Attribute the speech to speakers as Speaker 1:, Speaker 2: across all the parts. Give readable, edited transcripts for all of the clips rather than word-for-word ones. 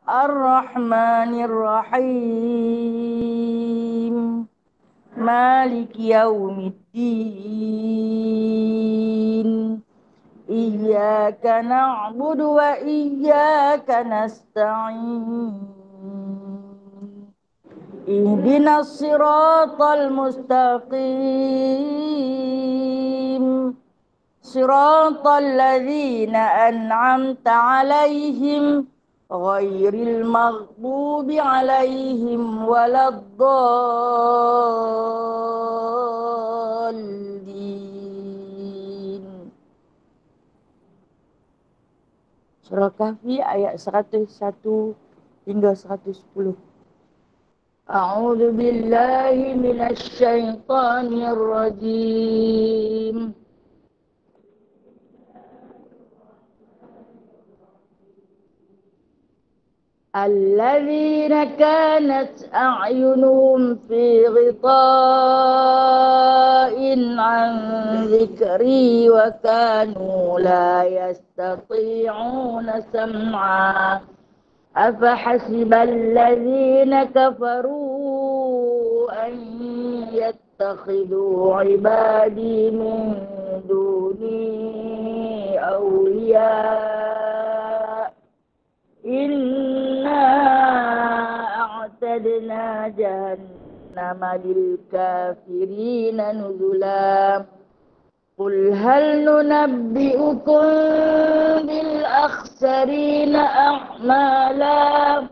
Speaker 1: Ar-Rahmanir Rahim. Maliki yaumiddin. Iyyaka na'budu wa iyyaka nasta'in. Ihdinas siratal mustaqim. Siratal ladzina an'amta 'alaihim ghairil maghdubi 'alaihim waladdallin. Surah Kahfi ayat 101 hingga 110. A'udzu billahi minasy syaithanir rajim. الذين كانت أعينهم في غطاء عن ذكري وكانوا لا يستطيعون سمعا أفحسب الذين كفروا أن يتخذوا عبادي من دوني أولياء إنا أعتدنا جهنم للكافرين نزلا قل هل ننبئكم بالأخسرين أعمالا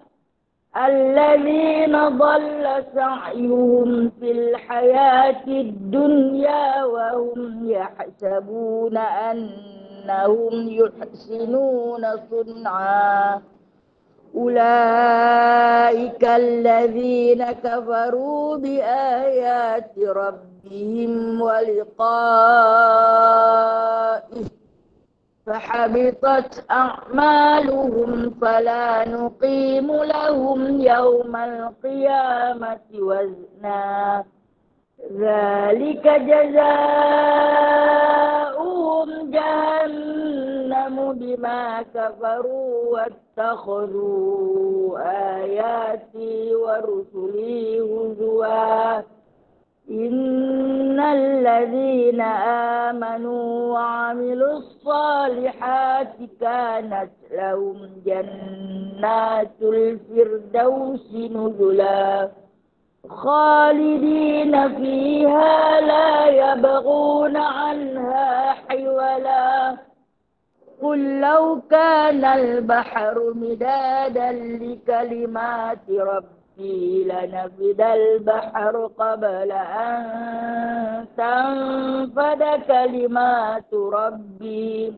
Speaker 1: الذين ضل سعيهم في الحياة الدنيا وهم يحسبون أنهم يحسنون صنعا أولئك الذين كفروا بآيات ربهم ولقائه فحبطت أعمالهم فلا نقيم لهم يوم القيامة وزنا ذلك جزاؤهم جهنم بما كفروا واتخذوا آياتي ورسلي هزوا إن الذين آمنوا وعملوا الصالحات كانت لهم جنات الفردوس نزلا خالدين فيها لا يبغون عنها حولا قل لو كان البحر مدادا لكلمات ربي لنفد البحر قبل أن تنفد كلمات ربي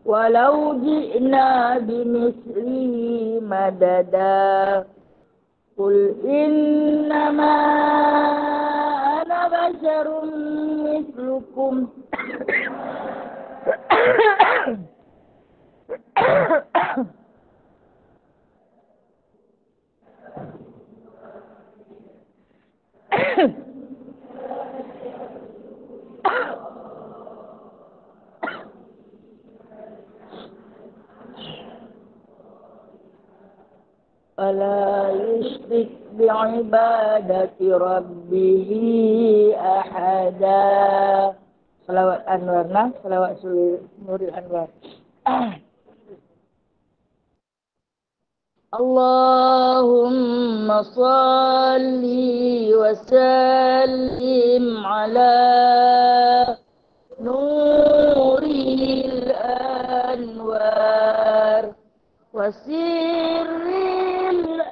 Speaker 1: ولو جئنا بمثله مددا قل إنما أنا بشر مثلكم فلا يشرك بعبادة ربه أحدا. Salawat Anwar nah, salawat Nuril Anwar. Allahumma salli wa sallim ala Nuril Anwar wa sirril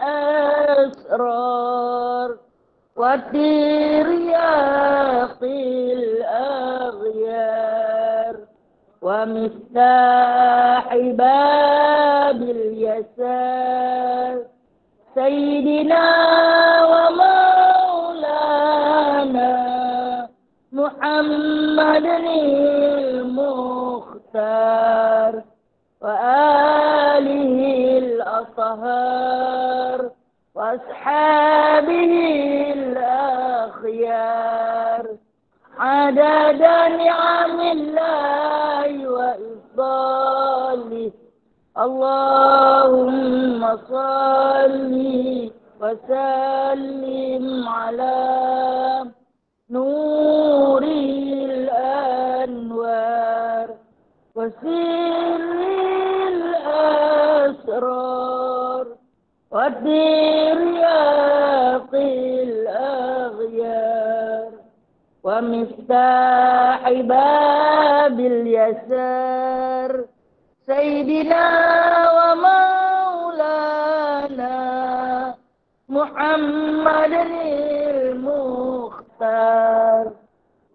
Speaker 1: asrar wa tiryaqil aghyar wa miftahi babil yasar sayyidina wa maulana Muhammadin al-Mukhtar wa alihi al-athhar wa ashabihi al-akhyar adada ni'amillahi wa ifdalih اللهم صل وسلم على نور الأنوار وسر الأسرار وترياق الأغيار ومفتاح باب اليسار سيدنا ومولانا محمد المختار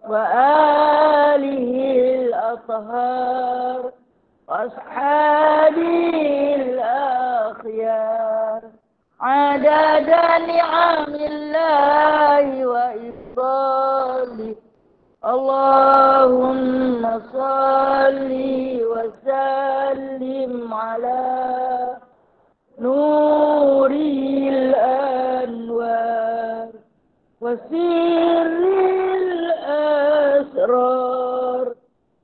Speaker 1: وآله الأطهار وأصحابه الأخيار عدد نعم الله وإفضاله اللهم صل وسلم على نور الأنوار وسر الأسرار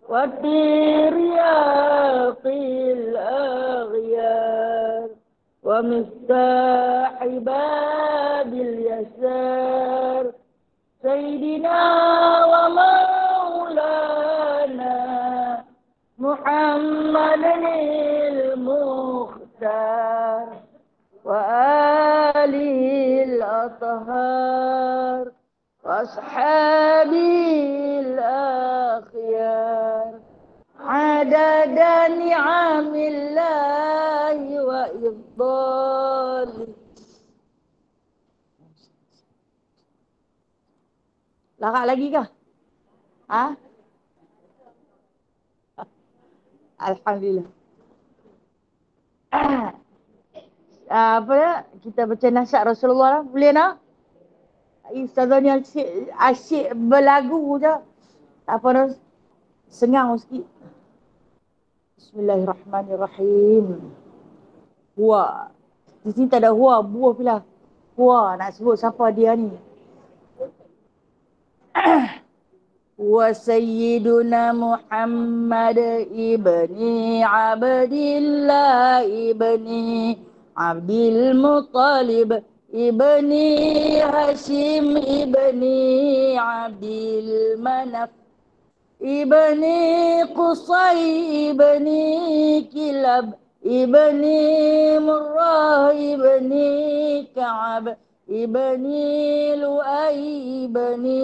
Speaker 1: وترياق الأغيار ومفتاح باب اليسار سيدنا ومولانا محمد المختار وآله الأطهار وأصحابه الأخيار عدد نعم الله وإفضاله. Larak lagi kah? Ha? Alhamdulillah. Apa ya? Kita baca nasihat Rasulullah lah. Boleh nak? Ustazah ni asyik berlagu je. Tak apa dah. Sengang sikit. Bismillahirrahmanirrahim. Huwa. Di sini tak ada huwa. Buah pula. Huwa. Nak sebut siapa dia ni. Wa Sayyiduna Muhammad ibni Abdillah ibni Abdul Muttalib ibni Hashim ibni Abdul Manaf ibni Qusay ibni Kilab ibni Murrah ibni Ka'ab ibni Lu'ay ibni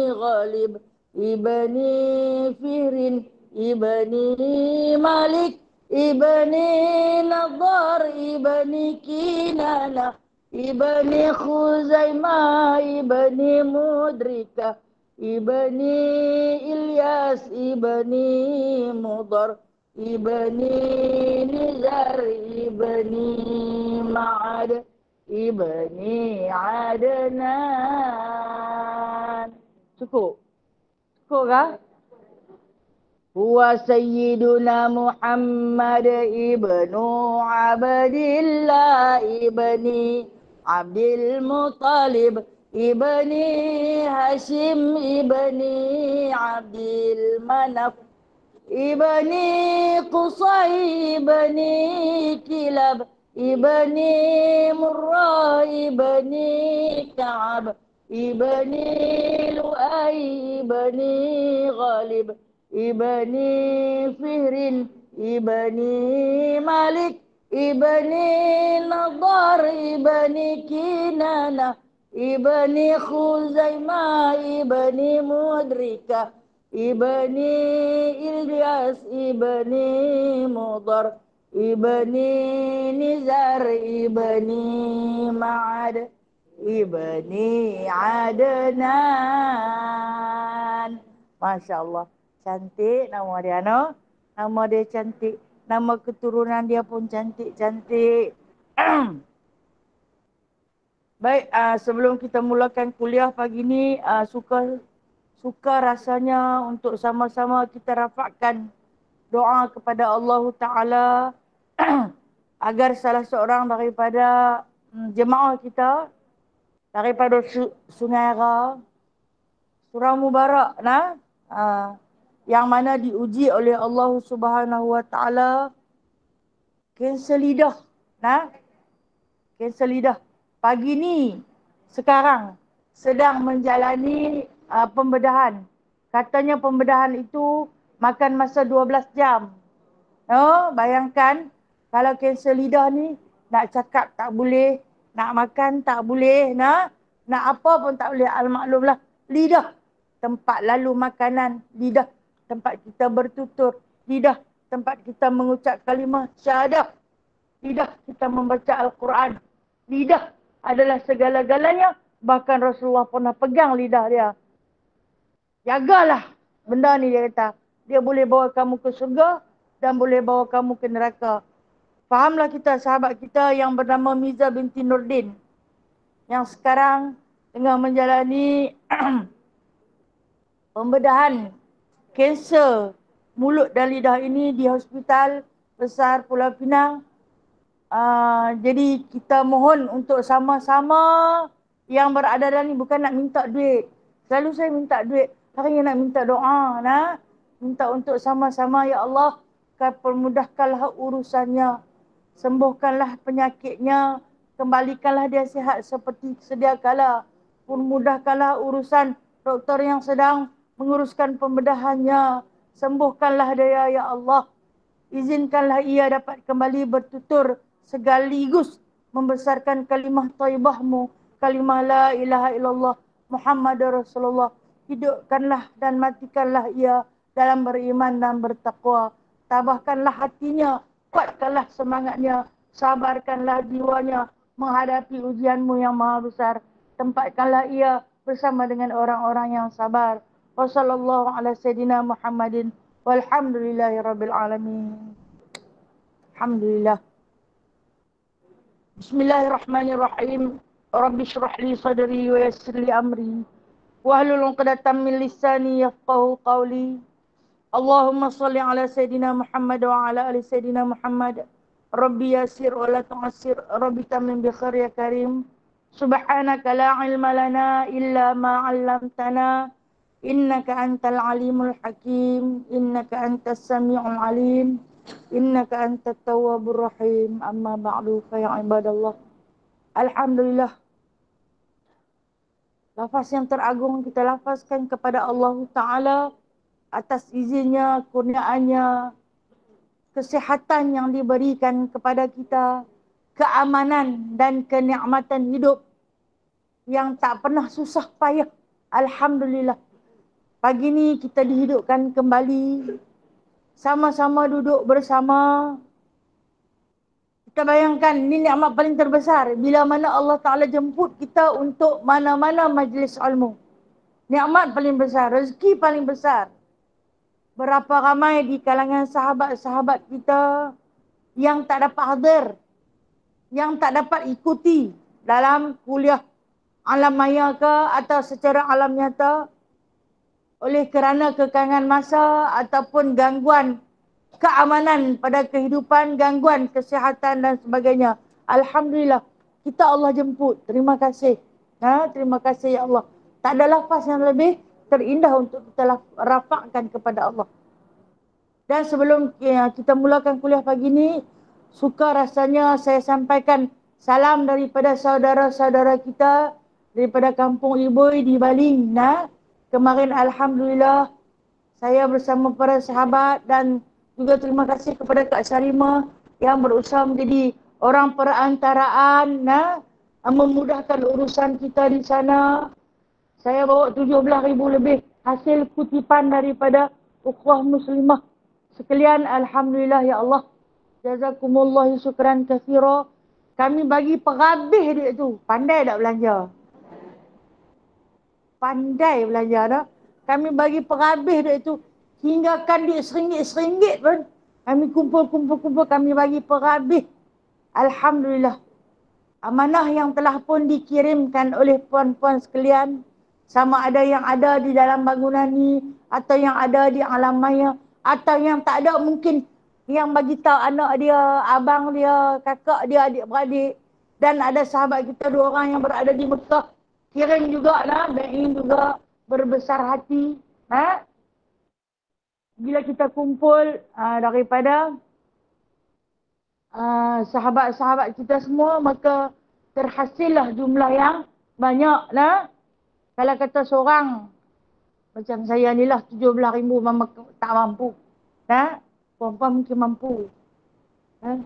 Speaker 1: Ghalib ibni Fihrin ibni Malik ibni Nadar ibni Kinanah ibni Khuzaimah ibni Mudrikah ibni Ilyas ibni Mudar ibni Nizar ibni Ma'ad ibni Adnan. Cukup? Cukup kah? Huwa Sayyiduna Muhammad ibnu Abdillah ibni Abdul Muttalib ibni Hashim ibni Abdul Manaf ibni Qusay ibni Kilab ibni Murrah ibni Ka'ab ibni Lu'ay ibni Ghalib ibni Fihrin ibni Malik ibni Nadar ibni Kinanah ibni Khuzaimah ibni Mudrikah ibni Ilyas ibni Mudar ibni Nizar ibni Ma'ad ibni Adnan. Masya Allah. Cantik nama dia, no? Nama dia cantik. Nama keturunan dia pun cantik-cantik. Baik, sebelum kita mulakan kuliah pagi ni, suka rasanya untuk sama-sama kita rafakkan doa kepada Allah Ta'ala agar salah seorang daripada jemaah kita daripada Sungai Ra, Surau Mubarak, yang mana diuji oleh Allah Subhanahu Wa Ta'ala Kanser lidah. Nah, kanser lidah. Pagi ni, sekarang, sedang menjalani pembedahan. Katanya pembedahan itu makan masa 12 jam. Oh, bayangkan kalau kanser lidah ni nak cakap tak boleh, nak makan tak boleh, nak apa pun tak boleh. Al-maklumlah, lidah tempat lalu makanan, lidah tempat kita bertutur, lidah tempat kita mengucap kalimah syahadah, lidah kita membaca Al-Quran. Lidah adalah segala-galanya. Bahkan Rasulullah pernah pegang lidah dia. Jagalah benda ni, dia kata. Dia boleh bawa kamu ke surga dan boleh bawa kamu ke neraka. Fahamlah kita, sahabat kita yang bernama Miza binti Nurdin, yang sekarang tengah menjalani pembedahan kanser mulut dan lidah ini di Hospital Besar Pulau Pinang. Jadi kita mohon untuk sama-sama yang berada dalam ni, bukan nak minta duit. Selalu saya minta duit, hari ini nak minta doa. Minta untuk sama-sama, ya Allah, permudahkanlah urusannya, sembuhkanlah penyakitnya, kembalikanlah dia sihat seperti sedia kala, permudahkanlah urusan doktor yang sedang menguruskan pembedahannya, sembuhkanlah dia, ya Allah. Izinkanlah ia dapat kembali bertutur sekaligus membesarkan kalimah thayyibahmu, kalimah la ilaha illallah Muhammad Rasulullah. Hidupkanlah dan matikanlah ia dalam beriman dan bertakwa. Tabahkanlah hatinya, kuatkanlah semangatnya, sabarkanlah jiwanya menghadapi ujianmu yang maha besar. Tempatkanlah ia bersama dengan orang-orang yang sabar. Wassallallahu ala sayyidina Muhammadin walhamdulillahi rabbil alamin. Alhamdulillah. Bismillahirrahmanirrahim. Rabbi shrah li sadri wa yassir li amri wahlul 'uqdatam min lisani yafqahu qawli. Allahumma salli ala sayyidina Muhammad wa ala ali sayyidina Muhammad. Rabbi yassir wa la tu'assir, Rabbi tamim bi khair ya karim. Subhanaka la ilma lana illa ma 'allamtana, innaka antal alimul hakim, innaka antas sami'ul alim, innaka antat tawwabur rahim. Amma ba'du, fa ya ibadallah. Alhamdulillah, lafaz yang teragung kita lafazkan kepada Allah Ta'ala atas izinnya, kurniaannya, kesihatan yang diberikan kepada kita, keamanan dan kenikmatan hidup yang tak pernah susah payah. Alhamdulillah, pagi ni kita dihidupkan kembali, sama-sama duduk bersama. Kita bayangkan, ini nikmat paling terbesar bila mana Allah Ta'ala jemput kita untuk mana-mana majlis ilmu. Nikmat paling besar, rezeki paling besar. Berapa ramai di kalangan sahabat-sahabat kita yang tak dapat hadir, yang tak dapat ikuti dalam kuliah alam maya ke atau secara alam nyata, oleh kerana kekangan masa ataupun gangguan keamanan pada kehidupan, gangguan kesihatan dan sebagainya. Alhamdulillah, kita Allah jemput. Terima kasih. Terima kasih ya Allah. Tak ada lafaz yang lebih terindah untuk kita rafakkan kepada Allah. Dan sebelum kita mulakan kuliah pagi ini, suka rasanya saya sampaikan salam daripada saudara-saudara kita daripada kampung Iboi di Baling. Kemarin Alhamdulillah saya bersama para sahabat, dan juga terima kasih kepada Kak Sarima yang berusaha menjadi orang perantaraan, memudahkan urusan kita di sana. Saya bawa 17,000 lebih hasil kutipan daripada ukhuwah muslimah sekalian. Alhamdulillah ya Allah. Jazakumullah syukran katsira. Kami bagi perhabis duit tu. Pandai tak belanja? Pandai belanja dah. Kami bagi perhabis duit tu. Hinggakan duit RM1 pun kami kumpul, kami bagi perhabis. Alhamdulillah. Amanah yang telah pun dikirimkan oleh puan-puan sekalian, sama ada yang ada di dalam bangunan ni, atau yang ada di alam maya, atau yang tak ada mungkin yang bagi tahu anak dia, abang dia, kakak dia, adik-beradik, dan ada sahabat kita 2 orang yang berada di Mekah, kirim juga Bain juga berbesar hati. Bila kita kumpul daripada sahabat-sahabat kita semua, maka terhasillah jumlah yang banyak. Nah, kalau kata seorang macam saya ni lah 17,000 mama tak mampu. Nah, perempuan mungkin mampu. Nah,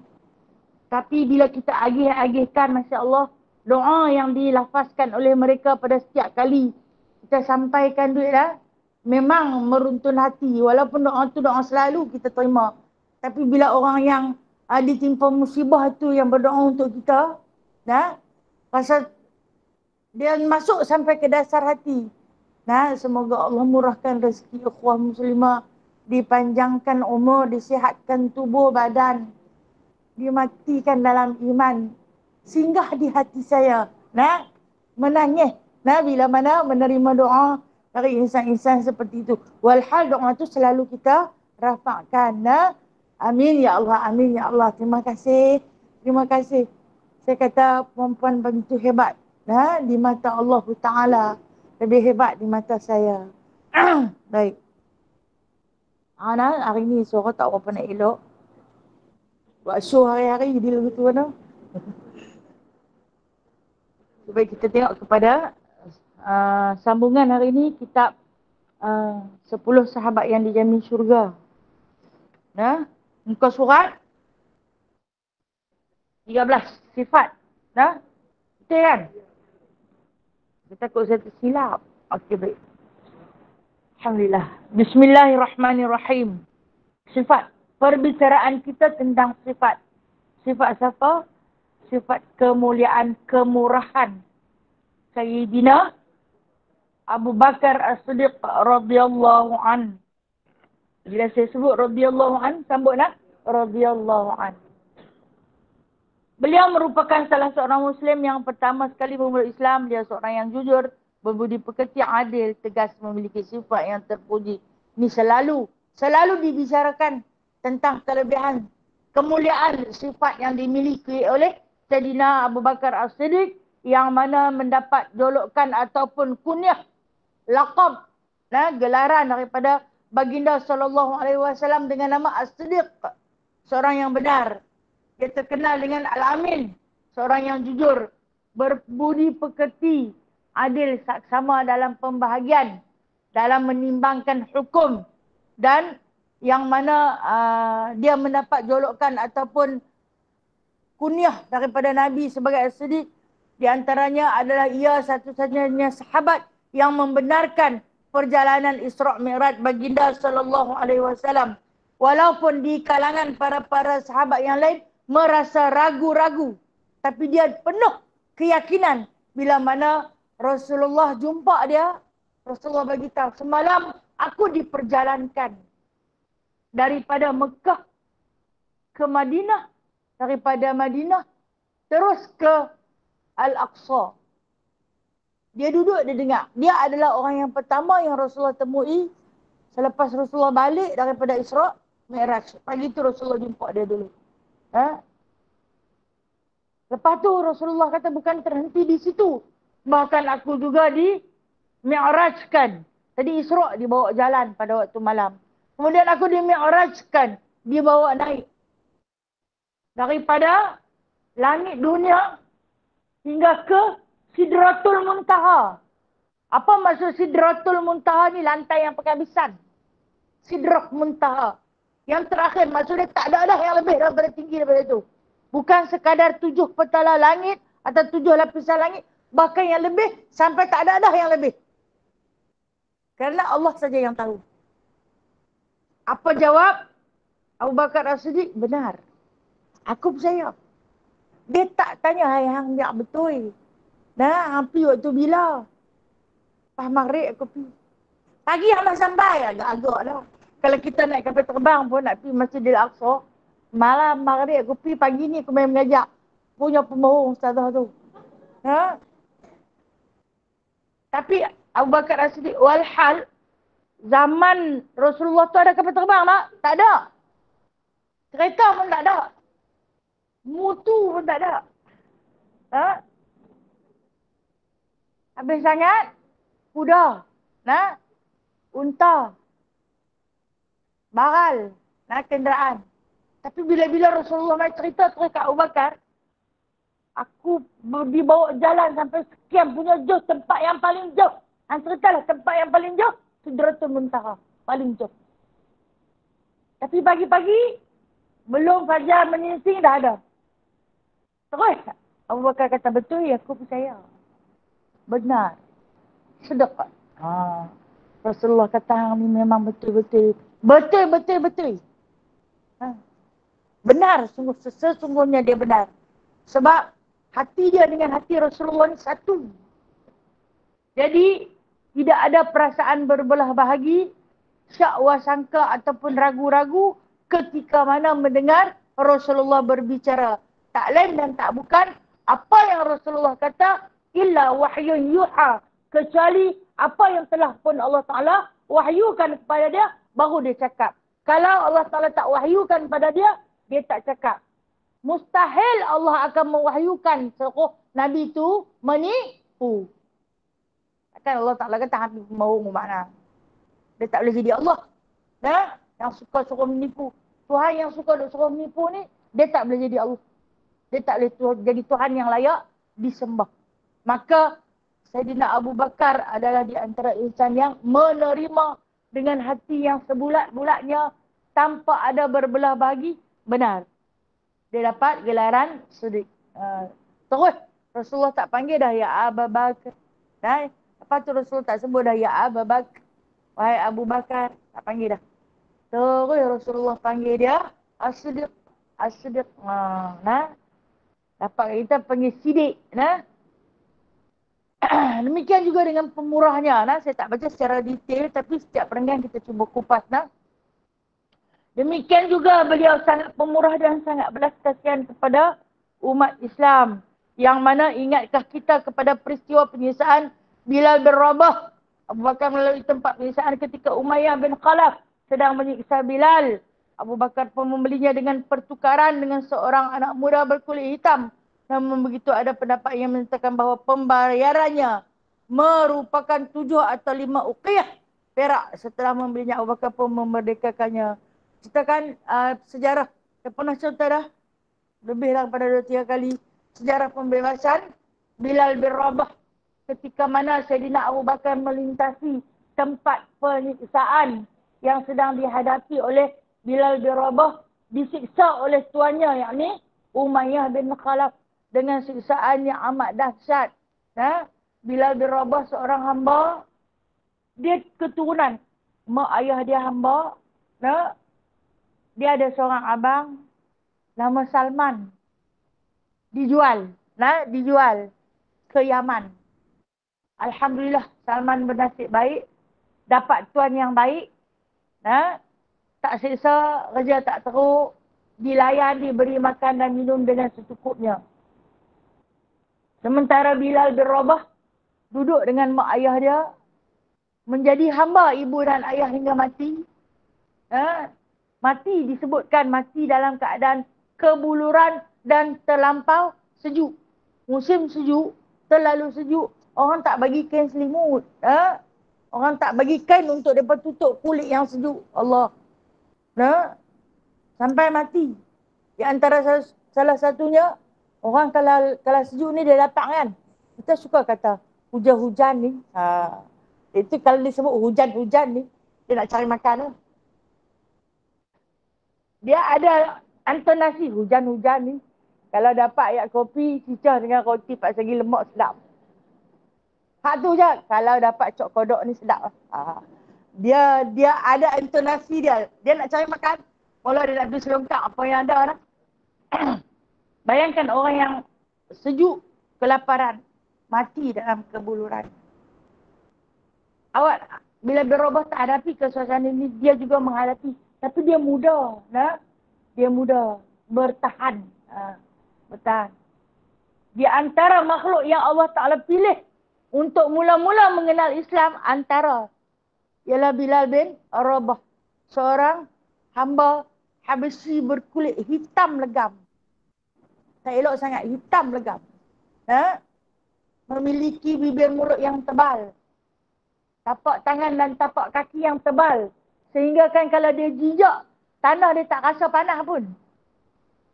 Speaker 1: tapi bila kita agih-agihkan, Masya Allah, doa yang dilafazkan oleh mereka pada setiap kali kita sampaikan duit dah, memang meruntun hati. Walaupun doa tu doa selalu kita terima. Tapi bila orang yang ditimpa musibah tu yang berdoa untuk kita, nah, rasa dia masuk sampai ke dasar hati. Nah, semoga Allah murahkan rezeki ikhwah muslimah, dipanjangkan umur, disihatkan tubuh badan, dimatikan dalam iman, singgah di hati saya. Nah, menangis. Nah, bila mana menerima doa dari insan-insan seperti itu. Walhal doa itu selalu kita rafakkan. Nah, amin ya Allah, amin ya Allah. Terima kasih. Terima kasih. Saya kata perempuan begitu hebat. Nah, di mata Allah Ta'ala. Lebih hebat di mata saya. Baik. Ana, hari ni suara tak apa nak elok. Buat show hari-hari di lagu tu mana. Supaya kita tengok kepada sambungan hari ini kitab 10 sahabat yang dijamin syurga. Nah, muka surat 13 sifat. Nah, betul kan? Kita takut saya tersilap. Okey, baik. Alhamdulillah. Bismillahirrahmanirrahim. Sifat. Perbicaraan kita tentang sifat. Sifat siapa? Sifat kemuliaan, kemurahan Sayyidina Abu Bakar As-Siddiq radhiyallahu an. Bila saya sebut radhiyallahu an, sambut nak radhiyallahu an. Beliau merupakan salah seorang Muslim yang pertama sekali bermula Islam. Dia seorang yang jujur, berbudi pekerti, adil, tegas, memiliki sifat yang terpuji. Ini selalu dibicarakan tentang kelebihan, kemuliaan sifat yang dimiliki oleh Sayyidina Abu Bakar As-Siddiq, yang mana mendapat julukan ataupun kunyah, laqab, gelaran daripada baginda sallallahu alaihi wasallam dengan nama As-Siddiq, seorang yang benar. Dia terkenal dengan Al-Amin, seorang yang jujur, berbudi pekerti, adil, saksama dalam pembahagian, dalam menimbangkan hukum, dan yang mana dia mendapat julukan ataupun kunyah daripada Nabi sebagai As-Siddiq. Di antaranya adalah ia satu-satunya sahabat yang membenarkan perjalanan Isra' Mi'raj baginda sallallahu alaihi wasallam. Walaupun di kalangan para sahabat yang lain merasa ragu-ragu, tapi dia penuh keyakinan bila mana Rasulullah jumpa dia. Rasulullah beritahu, semalam aku diperjalankan daripada Mekah ke Madinah, daripada Madinah terus ke Al-Aqsa. Dia duduk, dia dengar. Dia adalah orang yang pertama yang Rasulullah temui selepas Rasulullah balik daripada Isra' Mi'raj. Pagi tu Rasulullah jumpa dia dulu. Lepas tu Rasulullah kata bukan terhenti di situ. Bahkan aku juga di Mi'rajkan. Tadi Isra' dibawa jalan pada waktu malam. Kemudian aku di Mi'rajkan, dibawa naik daripada langit dunia hingga ke Sidratul Muntaha. Apa maksud Sidratul Muntaha ni? Lantai yang penghabisan. Sidrah Muntaha. Yang terakhir, maksudnya tak ada dah yang lebih daripada tinggi daripada itu. Bukan sekadar 7 petala langit atau 7 lapisan langit. Bahkan yang lebih, sampai tak ada dah yang lebih. Kerana Allah saja yang tahu. Apa jawab Abu Bakar As-Siddiq? Benar. Aku percaya. Dia tak tanya hang dia betul. Nah, pergi waktu bila? Pas maghrib aku pergi. Pagi yang dah sampai, agak-agak lah. Kalau kita naik kapal terbang pun nak pergi Masjidil Aqsa, malam maghrib aku pergi, pagi ni aku main mengajak punya pembohong ustazah tu. Tapi Abu Bakar As-Siddiq, walhal zaman Rasulullah tu ada kapal terbang tak? Tak ada. Kereta pun tak ada. Mutu pun tak ada. Habis sangat, kuda, unta, baral, kenderaan. Tapi bila-bila Rasulullah mai cerita terus kat Abu Bakar, aku dibawa jalan sampai sekian punya jauh, tempat yang paling jauh. Han ceritalah tempat yang paling jauh, Sidratul Muntaha, paling jauh. Tapi pagi-pagi, belum fajar menyingsing dah ada. Terus Abu Bakar kata, betul ya, aku percaya. Benar. Sedekah. Rasulullah kata, ini memang betul-betul. Betul. Ha. Benar, sesungguhnya dia benar. Sebab hati dia dengan hati Rasulullah ni satu. Jadi, tidak ada perasaan berbelah bahagi, syak wasangka ataupun ragu-ragu ketika mana mendengar Rasulullah berbicara. Tak lain dan tak bukan apa yang Rasulullah kata, illa wahyun yuha. Kecuali apa yang telah pun Allah Ta'ala wahyukan kepada dia, baru dia cakap. Kalau Allah Ta'ala tak wahyukan kepada dia, dia tak cakap. Mustahil Allah akan mewahyukan seluruh Nabi itu menipu. Takkan Allah Ta'ala kata Habib mau mana. Dia tak boleh jadi Allah. Nah, yang suka suruh menipu. Tuhan yang suka suruh menipu ni, dia tak boleh jadi Allah. Dia tak boleh jadi Tuhan yang layak disembah. Maka Sayyidina Abu Bakar adalah di antara insan yang menerima dengan hati yang sebulat-bulatnya tanpa ada berbelah bagi, benar. Dia dapat gelaran Siddiq. Terus Rasulullah tak panggil dah ya Abu Bakar. Nah, lepas tu Rasulullah tak sebut dah ya Abu Bakar. Wahai Abu Bakar, tak panggil dah. Terus Rasulullah panggil dia As-Siddiq. As-Siddiq. Nah, dapat kita panggil Siddiq. Nah. Demikian juga dengan pemurahnya. Nah, saya tak baca secara detail, tapi setiap perenggan kita cuba kupas. Nah. Demikian juga beliau sangat pemurah dan sangat belas kasihan kepada umat Islam. Yang mana ingatkah kita kepada peristiwa penyiksaan Bilal bin Rabah. Abu Bakar melalui tempat penyiksaan ketika Umayyah bin Khalaf sedang menyiksa Bilal. Abu Bakar pun membelinya dengan pertukaran dengan seorang anak muda berkulit hitam. Namun begitu ada pendapat yang menyatakan bahawa pembayarannya merupakan 7 atau 5 uqiyah perak. Setelah membelinya, Abu Bakar pun memerdekakannya. Ceritakan sejarah. Saya pernah cerita dah. Lebih daripada 2-3 kali. Sejarah pembebasan Bilal bin Rabah. Ketika mana Sayyidina Abu Bakar melintasi tempat penyiksaan yang sedang dihadapi oleh Bilal bin Rabah. Disiksa oleh tuannya, yakni Umayyah bin Khalaf. Dengan siksaan yang amat dahsyat. Nah, Bilal bin Rabah seorang hamba. Dia keturunan. Mak ayah dia hamba. Nah, dia ada seorang abang. Nama Salman. Dijual. Nah, dijual ke Yaman. Alhamdulillah, Salman bernasib baik. Dapat tuan yang baik. Nah, tak siksa, kerja tak teruk. Dilayan, diberi makan dan minum dengan secukupnya. Sementara Bilal bin Rabah duduk dengan mak ayah dia. Menjadi hamba ibu dan ayah hingga mati. Mati disebutkan mati dalam keadaan kebuluran dan terlampau sejuk. Musim sejuk, terlalu sejuk. Orang tak bagi kain selimut. Orang tak bagi kain untuk mereka tutup kulit yang sejuk. Allah. Sampai mati. Di antara salah satunya, orang kalau sejuk ni dia datang kan. Kita suka kata hujan-hujan ni. Itu kalau disebut hujan-hujan ni, dia nak cari makan tu. Dia ada intonasi hujan-hujan ni. Kalau dapat ayat kopi, cicah dengan roti pak segi lemak sedap. Hak tu je. Kalau dapat cok kodok ni sedap. Dia ada intonasi dia. Dia nak cari makan. Mula dia nak beli selongkak apa yang ada lah. Bayangkan orang yang sejuk, kelaparan, mati dalam kebuluran. Awak bila berubah tak hadapi ke suasana ini, dia juga menghadapi. Tapi dia muda. Dia muda. Bertahan. Bertahan. Di antara makhluk yang Allah Ta'ala pilih untuk mula-mula mengenal Islam, antara ialah Bilal bin Rabah. Seorang hamba Habasyi berkulit hitam legam. Tak elok sangat, hitam legam. Memiliki bibir mulut yang tebal. Tapak tangan dan tapak kaki yang tebal. Sehingga kan kalau dia jijak, tanah dia tak rasa panas pun.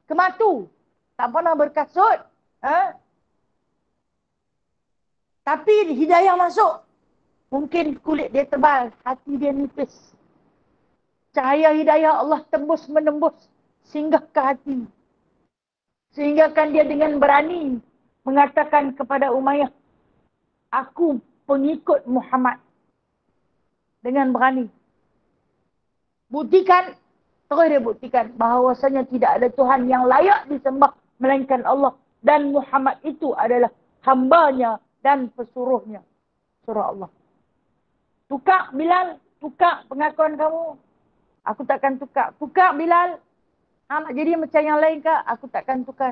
Speaker 1: Kematu. Tak pernah berkasut. Tapi hidayah masuk. Mungkin kulit dia tebal, hati dia nipis. Cahaya hidayah Allah tembus menembus singgah ke hati. Sehingga kan dia dengan berani mengatakan kepada Umayyah, aku pengikut Muhammad. Dengan berani. Buktikan, terus dia buktikan bahawasanya tidak ada Tuhan yang layak disembah melainkan Allah. Dan Muhammad itu adalah hambanya dan pesuruhnya. Surah Allah. Tukar Bilal, tukar pengakuan kamu. Aku takkan tukar. Tukar Bilal. Nak jadi macam yang lain kah? Aku takkan tukar.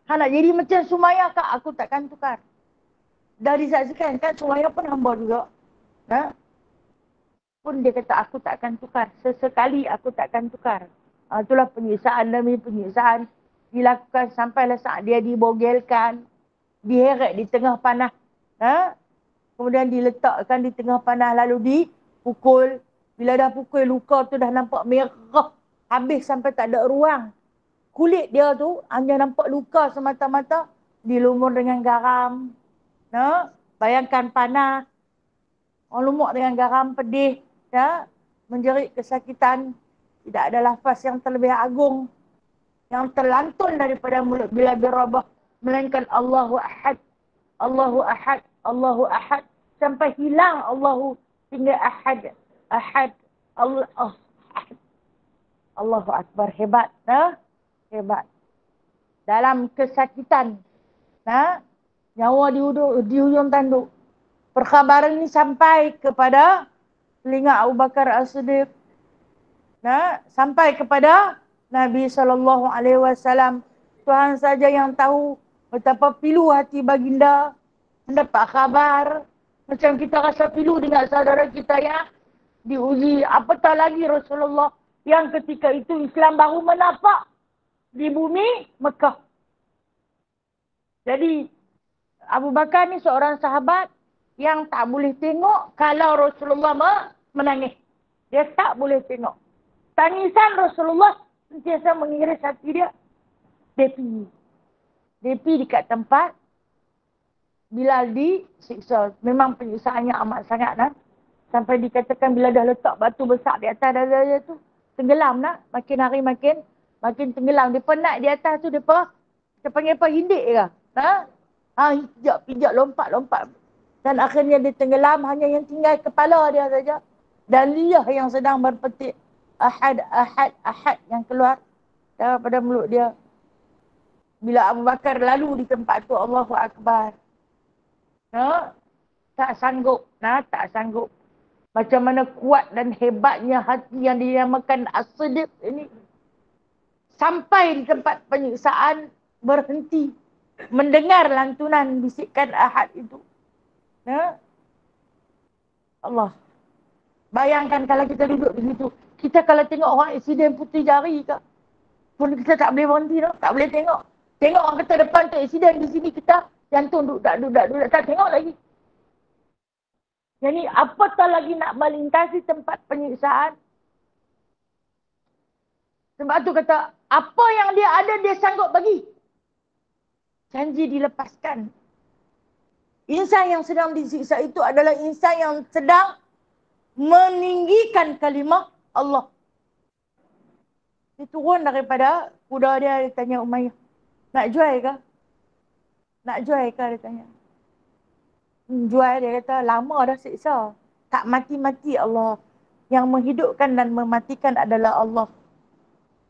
Speaker 1: Nak jadi macam Sumayyah kah? Aku takkan tukar. Dah disaksikan kan Sumayyah pun hamba juga. Pun dia kata aku takkan tukar. Sesekali aku takkan tukar. Itulah penyiksaan demi penyiksaan dilakukan sampailah saat dia dibogelkan. Diheret di tengah panah. Kemudian diletakkan di tengah panah lalu dipukul. Bila dah pukul, luka tu dah nampak merah. Habis sampai tak ada ruang. Kulit dia tu hanya nampak luka semata-mata. Dilumur dengan garam. Bayangkan panah. Orang lumur dengan garam pedih. Menjerit kesakitan. Tidak ada lafaz yang terlebih agung. Yang terlantun daripada mulut Bilal bin Rabah. Melainkan Allahu Ahad. Allahu Ahad. Allahu Ahad. Sampai hilang Allahu. Tinggal Ahad. Ahad. Allah. Ahad. Allahu Akbar. Hebat. Hebat. Dalam kesakitan. Nyawa di hujung tanduk. Perkhabaran ini sampai kepada telinga Abu Bakar As-Siddiq. Sampai kepada Nabi SAW. Tuhan saja yang tahu betapa pilu hati baginda mendapat khabar. Macam kita rasa pilu dengan saudara kita yang diuji. Apatah lagi Rasulullah yang ketika itu Islam baru menapak di bumi Mekah. Jadi Abu Bakar ni seorang sahabat yang tak boleh tengok kalau Rasulullah menangis. Dia tak boleh tengok. Tangisan Rasulullah sentiasa mengiris hati dia. Dia pergi dekat tempat Bilal disiksa. Memang penyiksaannya amat sangat. Sampai dikatakan bila dah letak batu besar di atas dada dia tu, tenggelam . Makin hari makin tenggelam. Dia penat di atas tu, dia panggil apa? Hindik ke? Pijak, lompat. Dan akhirnya dia tenggelam, hanya yang tinggal kepala dia saja. Dan liah yang sedang berpetik. Ahad yang keluar daripada mulut dia. Bila Abu Bakar lalu di tempat tu, Allahu Akbar. Tak sanggup. Macam mana kuat dan hebatnya hati yang dinamakan As-Siddiq ini. Sampai di tempat penyiksaan, berhenti. Mendengar lantunan bisikan Ahad itu. Allah. Bayangkan kalau kita duduk di situ. Kita kalau tengok orang aksiden putih jari ke, pun kita tak boleh berhenti. Tak boleh tengok. Tengok orang kata depan tu aksiden di sini, kita jantung duduk. Tak tengok lagi. Jadi apatah lagi nak melintasi tempat penyiksaan. Sebab tu kata, apa yang dia ada dia sanggup bagi. Janji dilepaskan. Insan yang sedang disiksa itu adalah insan yang sedang meninggikan kalimah Allah. Dia turun daripada kuda dia tanya Umayyah, nak jual ke? Dia tanya. Jual, dia kata, lama dah siksa. Tak mati-mati Allah. Yang menghidupkan dan mematikan adalah Allah.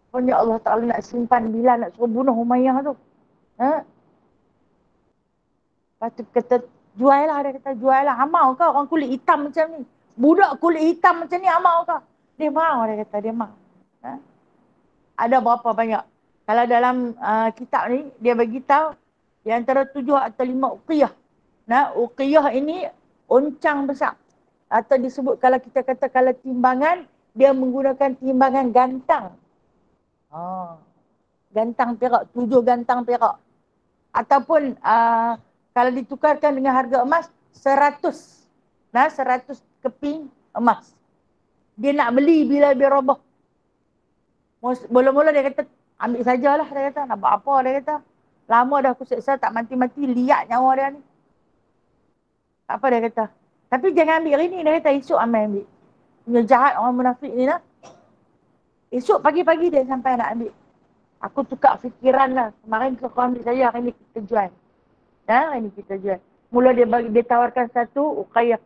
Speaker 1: Pokoknya Allah Ta'ala nak simpan Bilal, nak suruh bunuh Umayyah tu. Lepas tu kata, jual lah. Dia kata, jual lah. Amal kau orang kulit hitam macam ni? Budak kulit hitam macam ni amal kau? Dia mau, dia kata, dia mau. Ada berapa banyak? Kalau dalam kitab ni, dia bagi tahu di antara 7 atau 5 uqiyah. Uqiyah ini oncang besar. Atau disebut kalau kita kata kalau timbangan, dia menggunakan timbangan gantang. Gantang perak, 7 gantang perak. Ataupun kalau ditukarkan dengan harga emas, 100. 100 keping emas. Dia nak beli Bilal bin Rabah. Mula-mula dia kata, Ambil sajalah, dia kata. Nak buat apa, dia kata. Lama dah aku seksa, tak mati-mati, liat nyawa dia ni. Apa dia kata? Tapi jangan ambil hari ni, dia kata. Esok ambil. Punya jahat orang munafik ni lah. Esok pagi-pagi dia sampai nak ambil. Aku tukar fikiran lah. Kemarin kau ambil saja, hari ni kita jual. Hari ni kita jual. Mula dia tawarkan satu, Uqayyah.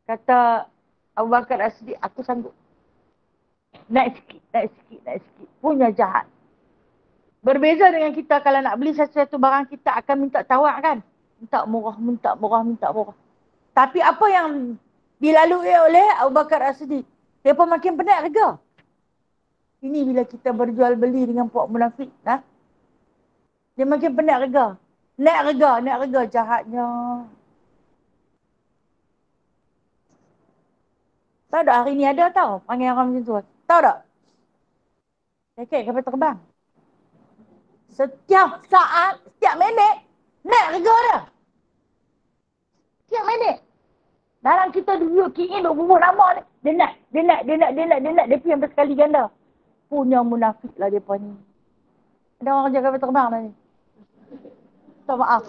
Speaker 1: Kata Abu Bakar As-Siddiq, aku sanggup. Naik sikit. Punya jahat. Berbeza dengan kita kalau nak beli sesuatu barang, kita akan minta tawar kan. Minta murah. Tapi apa yang dilalui oleh Abu Bakar As-Siddiq? Dia pun makin penat harga. Ini bila kita berjual beli dengan puak munafik. Dia makin penat harga. Naik harga jahatnya. Tahu tak hari ni ada tau panggil orang macam tu. Tahu tak? Jaket kapal terbang. Setiap saat, setiap minit, naik harga dah. Setiap minit. Dalam kita duduk KL 20 lama ni. Dia nak. Dia pergi sampai sekali ganda. Punya munafik lah dia ni. Ada orang kerja kapal terbang lah ni. Minta maaf.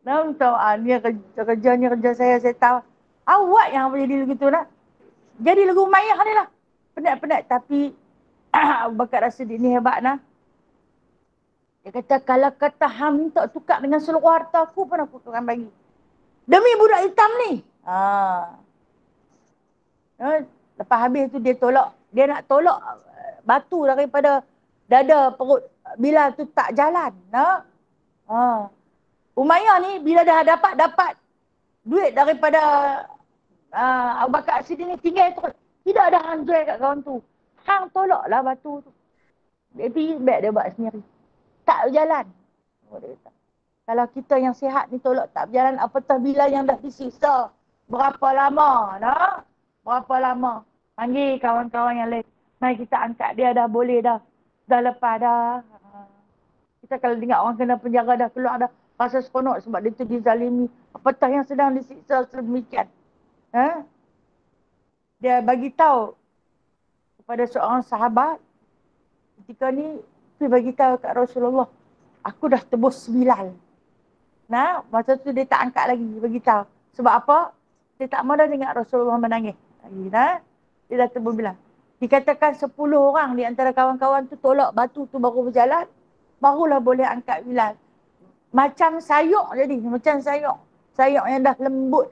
Speaker 1: Minta maaf. Ni kerja saya tahu. Awak yang apa jadi lagu tu lah. Jadi lagu Umayyah ni lah. Penat-penat. Tapi Abu Bakar As-Siddiq ni hebat lah. Dia kata kalau kata hang minta tukar dengan seluruh harta aku pun aku akan bagi. Demi budak hitam ni. Lepas habis tu dia tolak. Dia nak tolak batu daripada dada perut Bilal tu tak jalan. Umayyah ni bila dah dapat duit daripada Abu Bakar As-Siddiq ni tinggal terus. Tidak ada hang jual kat kawan tu. Hang tolaklah batu tu. Dia pergi baik dia buat sendiri. Tak berjalan. Kalau kita yang sihat ni tolak tak berjalan, apatah Bilal yang dah disiksa. Berapa lama? Berapa lama? Panggil kawan-kawan yang lain. Mari kita angkat dia dah boleh dah. Dah lepas dah. Kita kalau dengar orang kena penjara dah keluar dah. Rasa seronok sebab dia tu dizalimi. Apatah yang sedang disiksa sedemikian. Dia bagi tahu kepada seorang sahabat. Ketika ni, dia bagi tahu kat Rasulullah. Aku dah tebus Bilal. Masa tu dia tak angkat lagi. Bagi tahu. Sebab apa? Dia tak mahu dah dengar Rasulullah menangis. Dia dah tebus Bilal. Dikatakan 10 orang di antara kawan-kawan tu tolak batu tu baru berjalan. Barulah boleh angkat Bilal. Macam sayuk jadi. Macam sayuk. Sayuk yang dah lembut.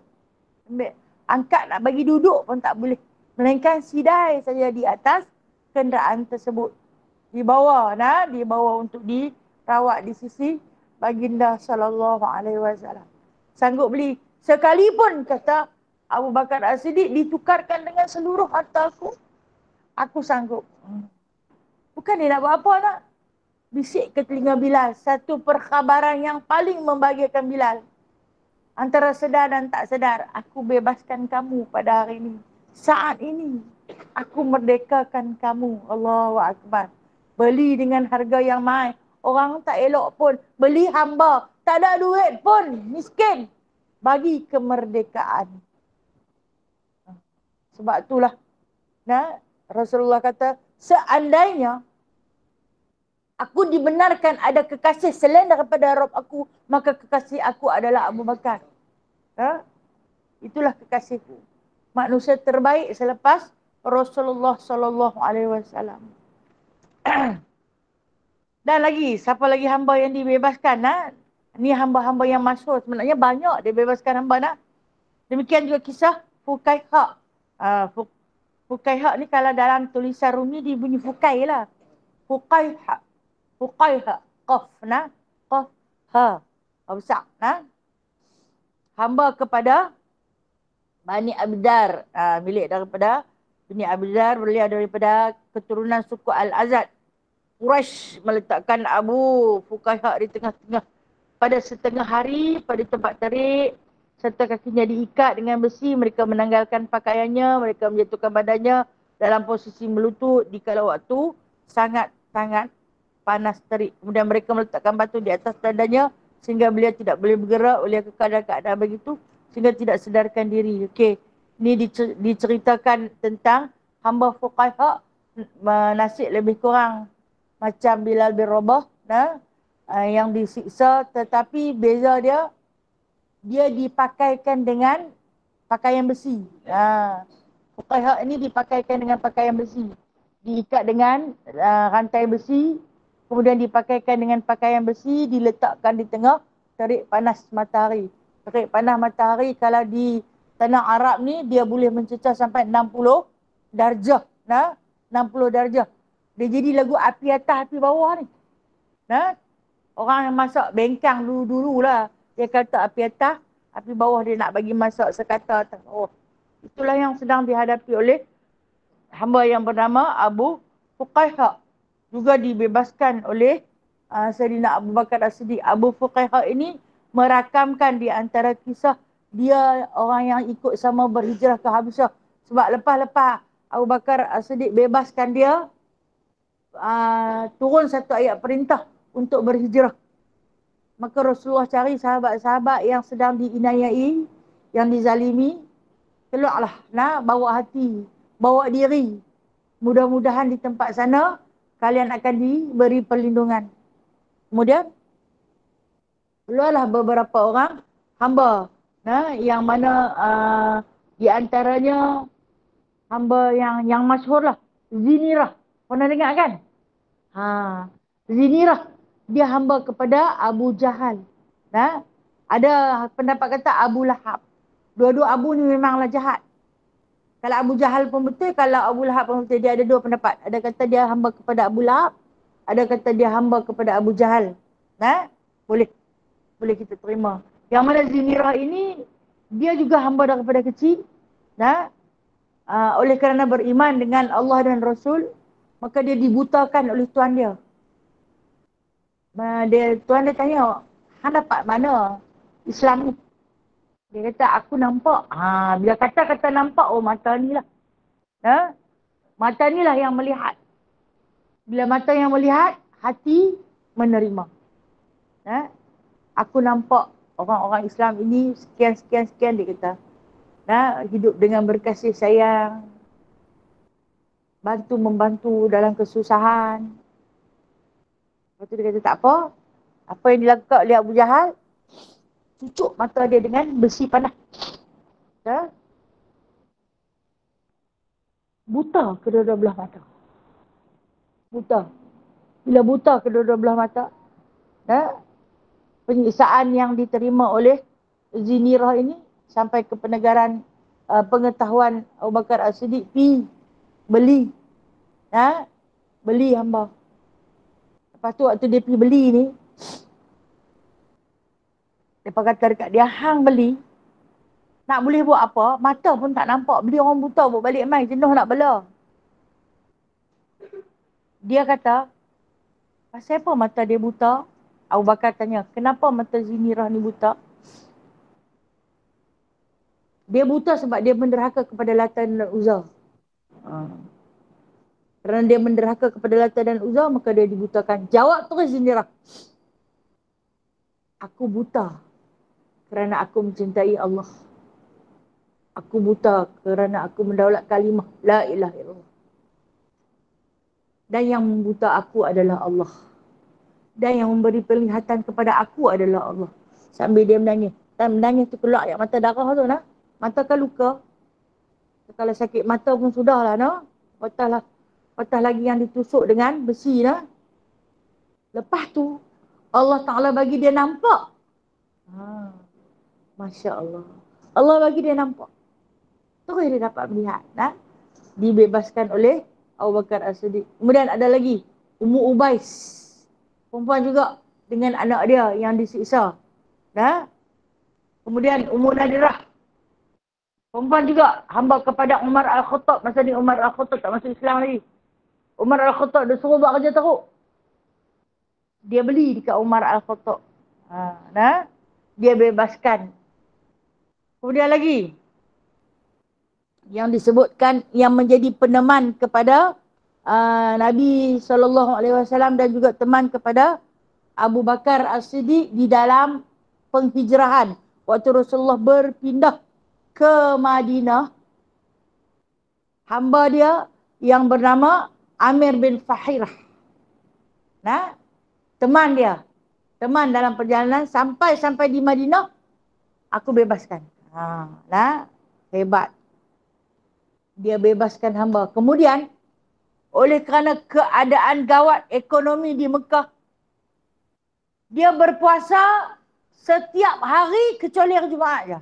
Speaker 1: Angkat nak bagi duduk pun tak boleh. Melainkan sidai saja di atas kenderaan tersebut. Dibawa untuk dirawat di sisi baginda sallallahu alaihi wasallam. Sanggup beli. Sekalipun kata Abu Bakar As-Siddiq ditukarkan dengan seluruh hartaku, aku sanggup. Bukan dia nak buat apa nak? Bisik ke telinga Bilal. Satu perkhabaran yang paling membahagiakan Bilal. Antara sedar dan tak sedar, aku bebaskan kamu pada hari ini. Saat ini, aku merdekakan kamu. Allahu Akbar. Beli dengan harga yang mahal. Orang tak elok pun. Beli hamba. Tak ada duit pun. Miskin. Bagi kemerdekaan. Sebab itulah. Rasulullah kata, seandainya aku dibenarkan ada kekasih selain daripada Rabb aku, maka kekasih aku adalah Abu Bakar. Itulah kekasihku. Manusia terbaik selepas Rasulullah sallallahu alaihi wasallam. Dan lagi, siapa lagi hamba yang dibebaskan? Ni hamba-hamba yang masyhur. Sebenarnya banyak dibebaskan hamba. Demikian juga kisah Fukaihah. Fukaihah ni kalau dalam tulisan Rumi dibunyi Fukai lah. Fukaihah. Qaf. Qaf. Ha. Besar. Hamba kepada Bani Abdar. Milik daripada Bani Abdar. Beliau daripada keturunan suku Al-Azad. Quraisy meletakkan Abu Fukaihah di tengah-tengah pada setengah hari pada tempat terik serta kakinya diikat dengan besi. Mereka menanggalkan pakaiannya, mereka menjatuhkan badannya dalam posisi melutut di kala waktu sangat-sangat panas terik. Kemudian mereka meletakkan batu di atas dadanya sehingga beliau tidak boleh bergerak oleh keadaan begitu sehingga tidak sedarkan diri. Okey, ini diceritakan tentang hamba Fuqaha nasib lebih kurang macam Bilal bin Rabah, yang disiksa, tetapi beza dia dipakaikan dengan pakaian besi. Fuqaha ini dipakaikan dengan pakaian besi. Diikat dengan rantai besi, kemudian dipakaikan dengan pakaian besi, diletakkan di tengah terik panas matahari. Terik panas matahari kalau di tanah Arab ni dia boleh mencecah sampai 60 darjah. 60 darjah. Dia jadi lagu api atas, api bawah ni. Orang yang masak bengkang dulu-dulu lah. Dia kata api atas, api bawah dia nak bagi masak sekata atas. Itulah yang sedang dihadapi oleh hamba yang bernama Abu Fuqaiha. Juga dibebaskan oleh Sayyidina Abu Bakar As-Siddiq. Abu Fuqaiha ini merakamkan di antara kisah dia orang yang ikut sama berhijrah ke Habasyah. Sebab lepas-lepas Abu Bakar As-Siddiq bebaskan dia, turun satu ayat perintah untuk berhijrah. Maka Rasulullah cari sahabat-sahabat yang sedang diinayai, yang dizalimi, keluarlah, bawa hati, bawa diri. Mudah-mudahan di tempat sana kalian akan diberi perlindungan. Kemudian keluarlah beberapa orang hamba, yang mana di antaranya hamba yang masyhur lah, Zinirah. Pernah dengar kan? Zinirah, dia hamba kepada Abu Jahal. Ada pendapat kata Abu Lahab. Dua-dua Abu ni memanglah jahat. Kalau Abu Jahal pun betul, kalau Abu Lahab pun betul. Dia ada dua pendapat. Ada kata dia hamba kepada Abu Lahab, ada kata dia hamba kepada Abu Jahal. Boleh kita terima. Yang mana Zinirah ini, dia juga hamba daripada kecil. Oleh kerana beriman dengan Allah dan Rasul, maka dia dibutakan oleh tuan dia. Tuan dia tanya, hang dapat mana Islam ni? Dia kata, aku nampak. Bila kata-kata nampak, mata ni lah. Mata ni lah yang melihat. Bila mata yang melihat, hati menerima. Aku nampak orang-orang Islam ini sekian, dia kata. Hidup dengan berkasih sayang. Bantu-membantu dalam kesusahan. Lepas tu dia kata, tak apa. Apa yang dilakukan oleh Abu Jahal, cucuk mata dia dengan besi panas. Buta kedua-dua belah mata. Buta. Bila buta kedua-dua belah mata, penyiksaan yang diterima oleh Zinirah ini sampai ke penegaran pengetahuan Abu Bakar As-Siddiq, beli. Beli hamba. Lepas tu waktu dia pergi beli ni, dia kata dekat dia, hang beli, nak boleh buat apa? Mata pun tak nampak. Beli orang buta buat balik mai, jenuh nak bela. Dia kata, pasal apa mata dia buta? Abu Bakar tanya, kenapa mata Zinirah ni buta? Dia buta sebab dia menderhaka kepada Lata dan Uzza. Kerana dia menderhaka kepada Lata dan Uzza, maka dia dibutakan. Jawab terus Zinirah, aku buta kerana aku mencintai Allah. Aku buta kerana aku mendaulat kalimah la ilaha illallah. Dan yang membuta aku adalah Allah. Dan yang memberi penglihatan kepada aku adalah Allah. Sambil dia menangis. Dan menangis tu keluar air mata darah tu. Mata kan luka. Kalau sakit mata pun sudahlah. Patah lagi yang ditusuk dengan besi. Lepas tu Allah Ta'ala bagi dia nampak. Masya Allah. Allah bagi dia nampak. Terus dia dapat melihat. Dibebaskan oleh Abu Bakar As-Siddiq. Kemudian ada lagi Ummu Ubais. Perempuan juga dengan anak dia yang disiksa. Kemudian Ummu Nadirah. Perempuan juga hamba kepada Umar Al-Khattab. Masa ni Umar Al-Khattab tak masuk Islam lagi. Umar Al-Khattab dia suruh buat kerja teruk. Dia beli dekat Umar Al-Khattab. Dia bebaskan. Kemudian lagi yang disebutkan yang menjadi peneman kepada Nabi SAW dan juga teman kepada Abu Bakar As-Siddiq di dalam penghijrahan. Waktu Rasulullah berpindah ke Madinah, hamba dia yang bernama Amir bin Fahirah. Nah, teman dia. Teman dalam perjalanan sampai di Madinah, aku bebaskan. Nah, hebat. Dia bebaskan hamba. Kemudian, oleh kerana keadaan gawat ekonomi di Mekah, dia berpuasa setiap hari kecuali hari Jumaat je.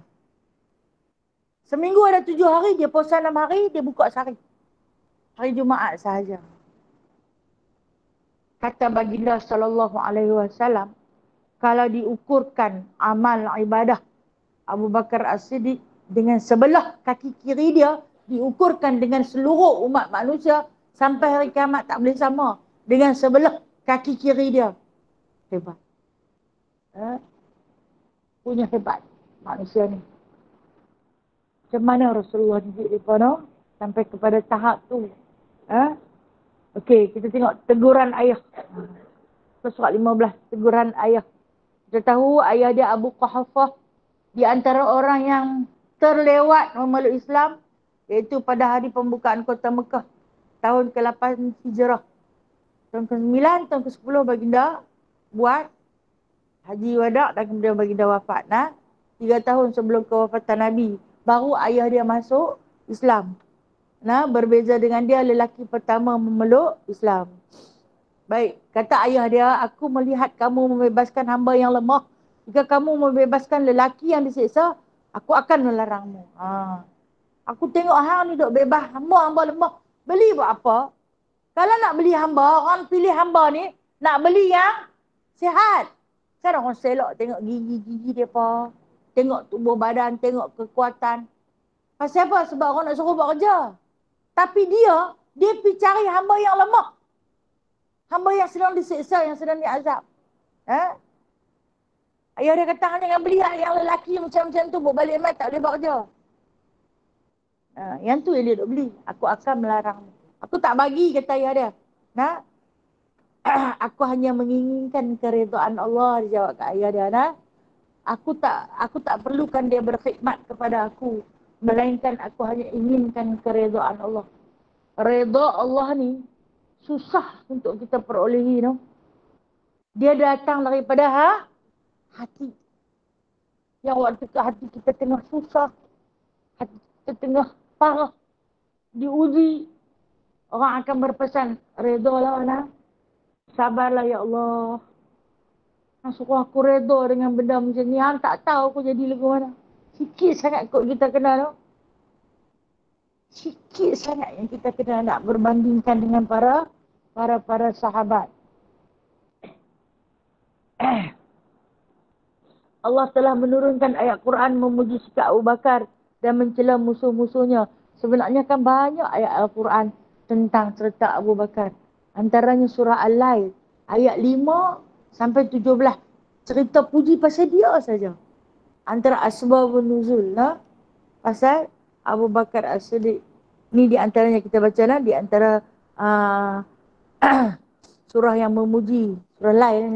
Speaker 1: Seminggu ada 7 hari, dia puasa 6 hari, dia buka sehari. Hari Jumaat sahaja. Kata baginda SAW, kalau diukurkan amal ibadah Abu Bakar As-Siddiq dengan sebelah kaki kiri dia, diukurkan dengan seluruh umat manusia sampai hari kiamat tak boleh sama dengan sebelah kaki kiri dia. Hebat. Punya hebat manusia ni. Macam mana Rasulullah didik mereka no? Sampai kepada tahap tu. Okey, kita tengok teguran ayah. Surat 15, teguran ayah. Kita tahu ayah dia Abu Quhafah di antara orang yang terlewat memeluk Islam, iaitu pada hari pembukaan kota Mekah tahun ke-8 Hijrah. Tahun ke-9, tahun ke-10 baginda buat haji wada' dan kemudian baginda wafat. 3 tahun sebelum kewafatan Nabi, baru ayah dia masuk Islam. Berbeza dengan dia, lelaki pertama memeluk Islam. Baik, kata ayah dia, aku melihat kamu membebaskan hamba yang lemah. Jika kamu membebaskan lelaki yang disiksa, aku akan melarangmu. Aku tengok hang ni duk bebas hamba lemah. Beli buat apa? Kalau nak beli hamba, orang pilih hamba ni, nak beli yang sihat. Sekarang orang selok tengok gigi-gigi dia apa. Tengok tubuh badan, tengok kekuatan. Pasal apa? Sebab orang nak suruh buat kerja. Tapi dia pergi cari hamba yang lemah. Hamba yang sedang disiksa, yang sedang diazab. Ayah dia kata, jangan beli yang lelaki macam-macam tu, buat balik mat, tak boleh buat kerja. Yang tu yang dia duk beli. Aku akan melarang. Aku tak bagi, kata ayah dia. Aku hanya menginginkan keredaan Allah, dia jawab kat ayah dia. Aku tak perlukan dia berkhidmat kepada aku, melainkan aku hanya inginkan keredaan Allah. Redha Allah ni susah untuk kita perolehi, no? Dia datang daripada hati. Yang waktu ke hati kita tengah susah, hati kita tengah parah, diuji, orang akan berpesan, redha lah, sabarlah ya Allah. Suruh aku redha dengan benda macam ni. Hang tak tahu aku jadi lagu mana. Sikit sangat kot kita kenal, no? Sikit sangat yang kita kena nak berbandingkan dengan para sahabat. Allah telah menurunkan ayat Quran memuji sikap Abu Bakar dan mencela musuh-musuhnya. Sebenarnya kan banyak ayat Al-Quran tentang cerita Abu Bakar. Antaranya surah Al-Lail ayat 5 sampai 17. Cerita puji pasal dia saja. Antara asbabun nuzul, pasal Abu Bakar As-Siddiq. Ni di antaranya kita baca, di antara surah yang memuji, surah lain,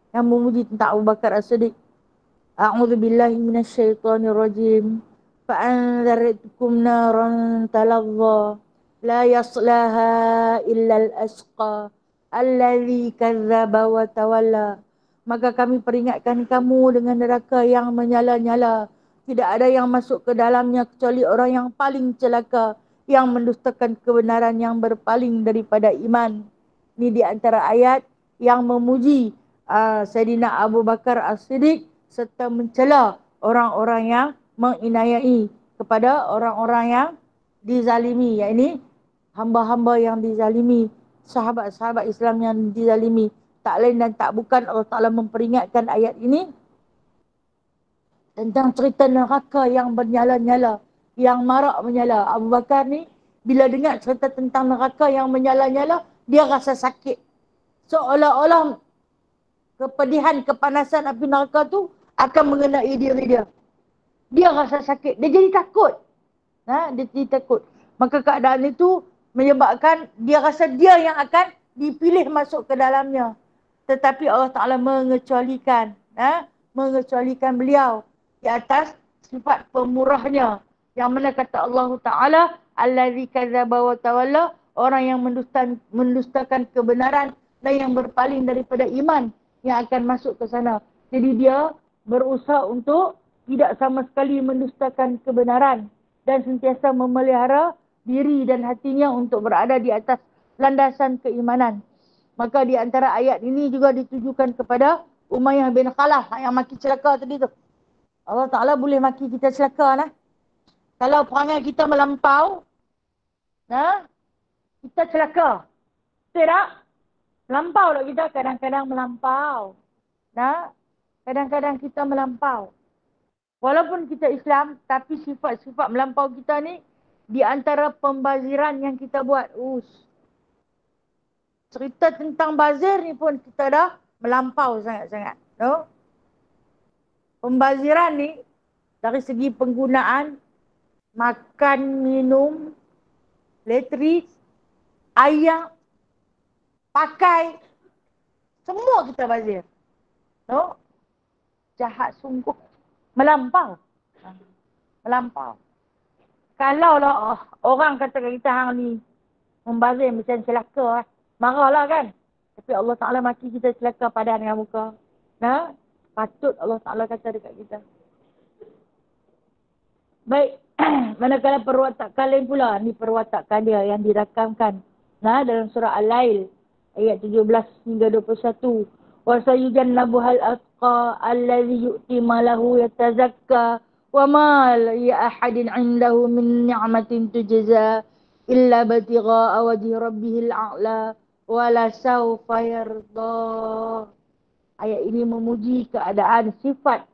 Speaker 1: yang memuji tentang Abu Bakar As-Siddiq. A'udzu billahi minasyaitonir rajim. Fa'anzartukum naran talazza la yaslaha illa al-asqa alladzi kadzdzaba wa tawalla. Maka kami peringatkan kamu dengan neraka yang menyala-nyala. Tidak ada yang masuk ke dalamnya kecuali orang yang paling celaka, yang mendustakan kebenaran, yang berpaling daripada iman. Ini di antara ayat yang memuji Sayyidina Abu Bakar As-Siddiq serta mencela orang-orang yang menginayai kepada orang-orang yang dizalimi. Ini hamba-hamba yang dizalimi, sahabat-sahabat Islam yang dizalimi. Tak lain dan tak bukan Allah Ta'ala memperingatkan ayat ini tentang cerita neraka yang bernyala-nyala, yang marak menyala. Abu Bakar ni bila dengar cerita tentang neraka yang menyala-nyala, dia rasa sakit. Seolah-olah kepedihan, kepanasan api neraka tu akan mengenai diri dia. Dia rasa sakit. Dia jadi takut. Dia jadi takut. Maka keadaan itu menyebabkan dia rasa dia yang akan dipilih masuk ke dalamnya. Tetapi Allah Ta'ala mengecualikan beliau di atas sifat pemurahnya. Yang mana kata Allah Ta'ala, allazi kadzdzaba wa tawalla, orang yang mendustakan kebenaran dan yang berpaling daripada iman yang akan masuk ke sana. Jadi dia berusaha untuk tidak sama sekali mendustakan kebenaran dan sentiasa memelihara diri dan hatinya untuk berada di atas landasan keimanan. Maka di antara ayat ini juga ditujukan kepada Umayyah bin Khalaf yang maki celaka tadi tu. Allah Ta'ala boleh maki kita celaka lah. Kalau perangai kita melampau, nah, kita celaka. Betul tak? Melampau lah kita, kadang-kadang melampau. Nah, kadang-kadang kita melampau. Walaupun kita Islam, tapi sifat-sifat melampau kita ni di antara pembaziran yang kita buat. Cerita tentang bazir ni pun kita dah melampau sangat-sangat. No? Pembaziran ni dari segi penggunaan makan, minum, elektrik, air, pakai, semua kita bazir. No? Jahat sungguh. Melampau. Melampau. Kalau lah orang kata kita hang ni membazir macam celaka, marahlah kan. Tapi Allah Ta'ala maki kita celaka padan dengan muka. Nah, patut Allah Ta'ala kata dekat kita. Baik, manakala perwatakan lain pula. Ni perwatakan dia yang dirakamkan. Nah, dalam surah Al-Lail ayat 17 hingga 21. Wa sayujannabuhal atqa allazi yu'ti malahu yatazakka wa ma li ahadin 'indahu min ni'matin tujza illa batigha'a wajhi rabbihil a'la wala sawfa yarda. Ayat ini memuji keadaan sifat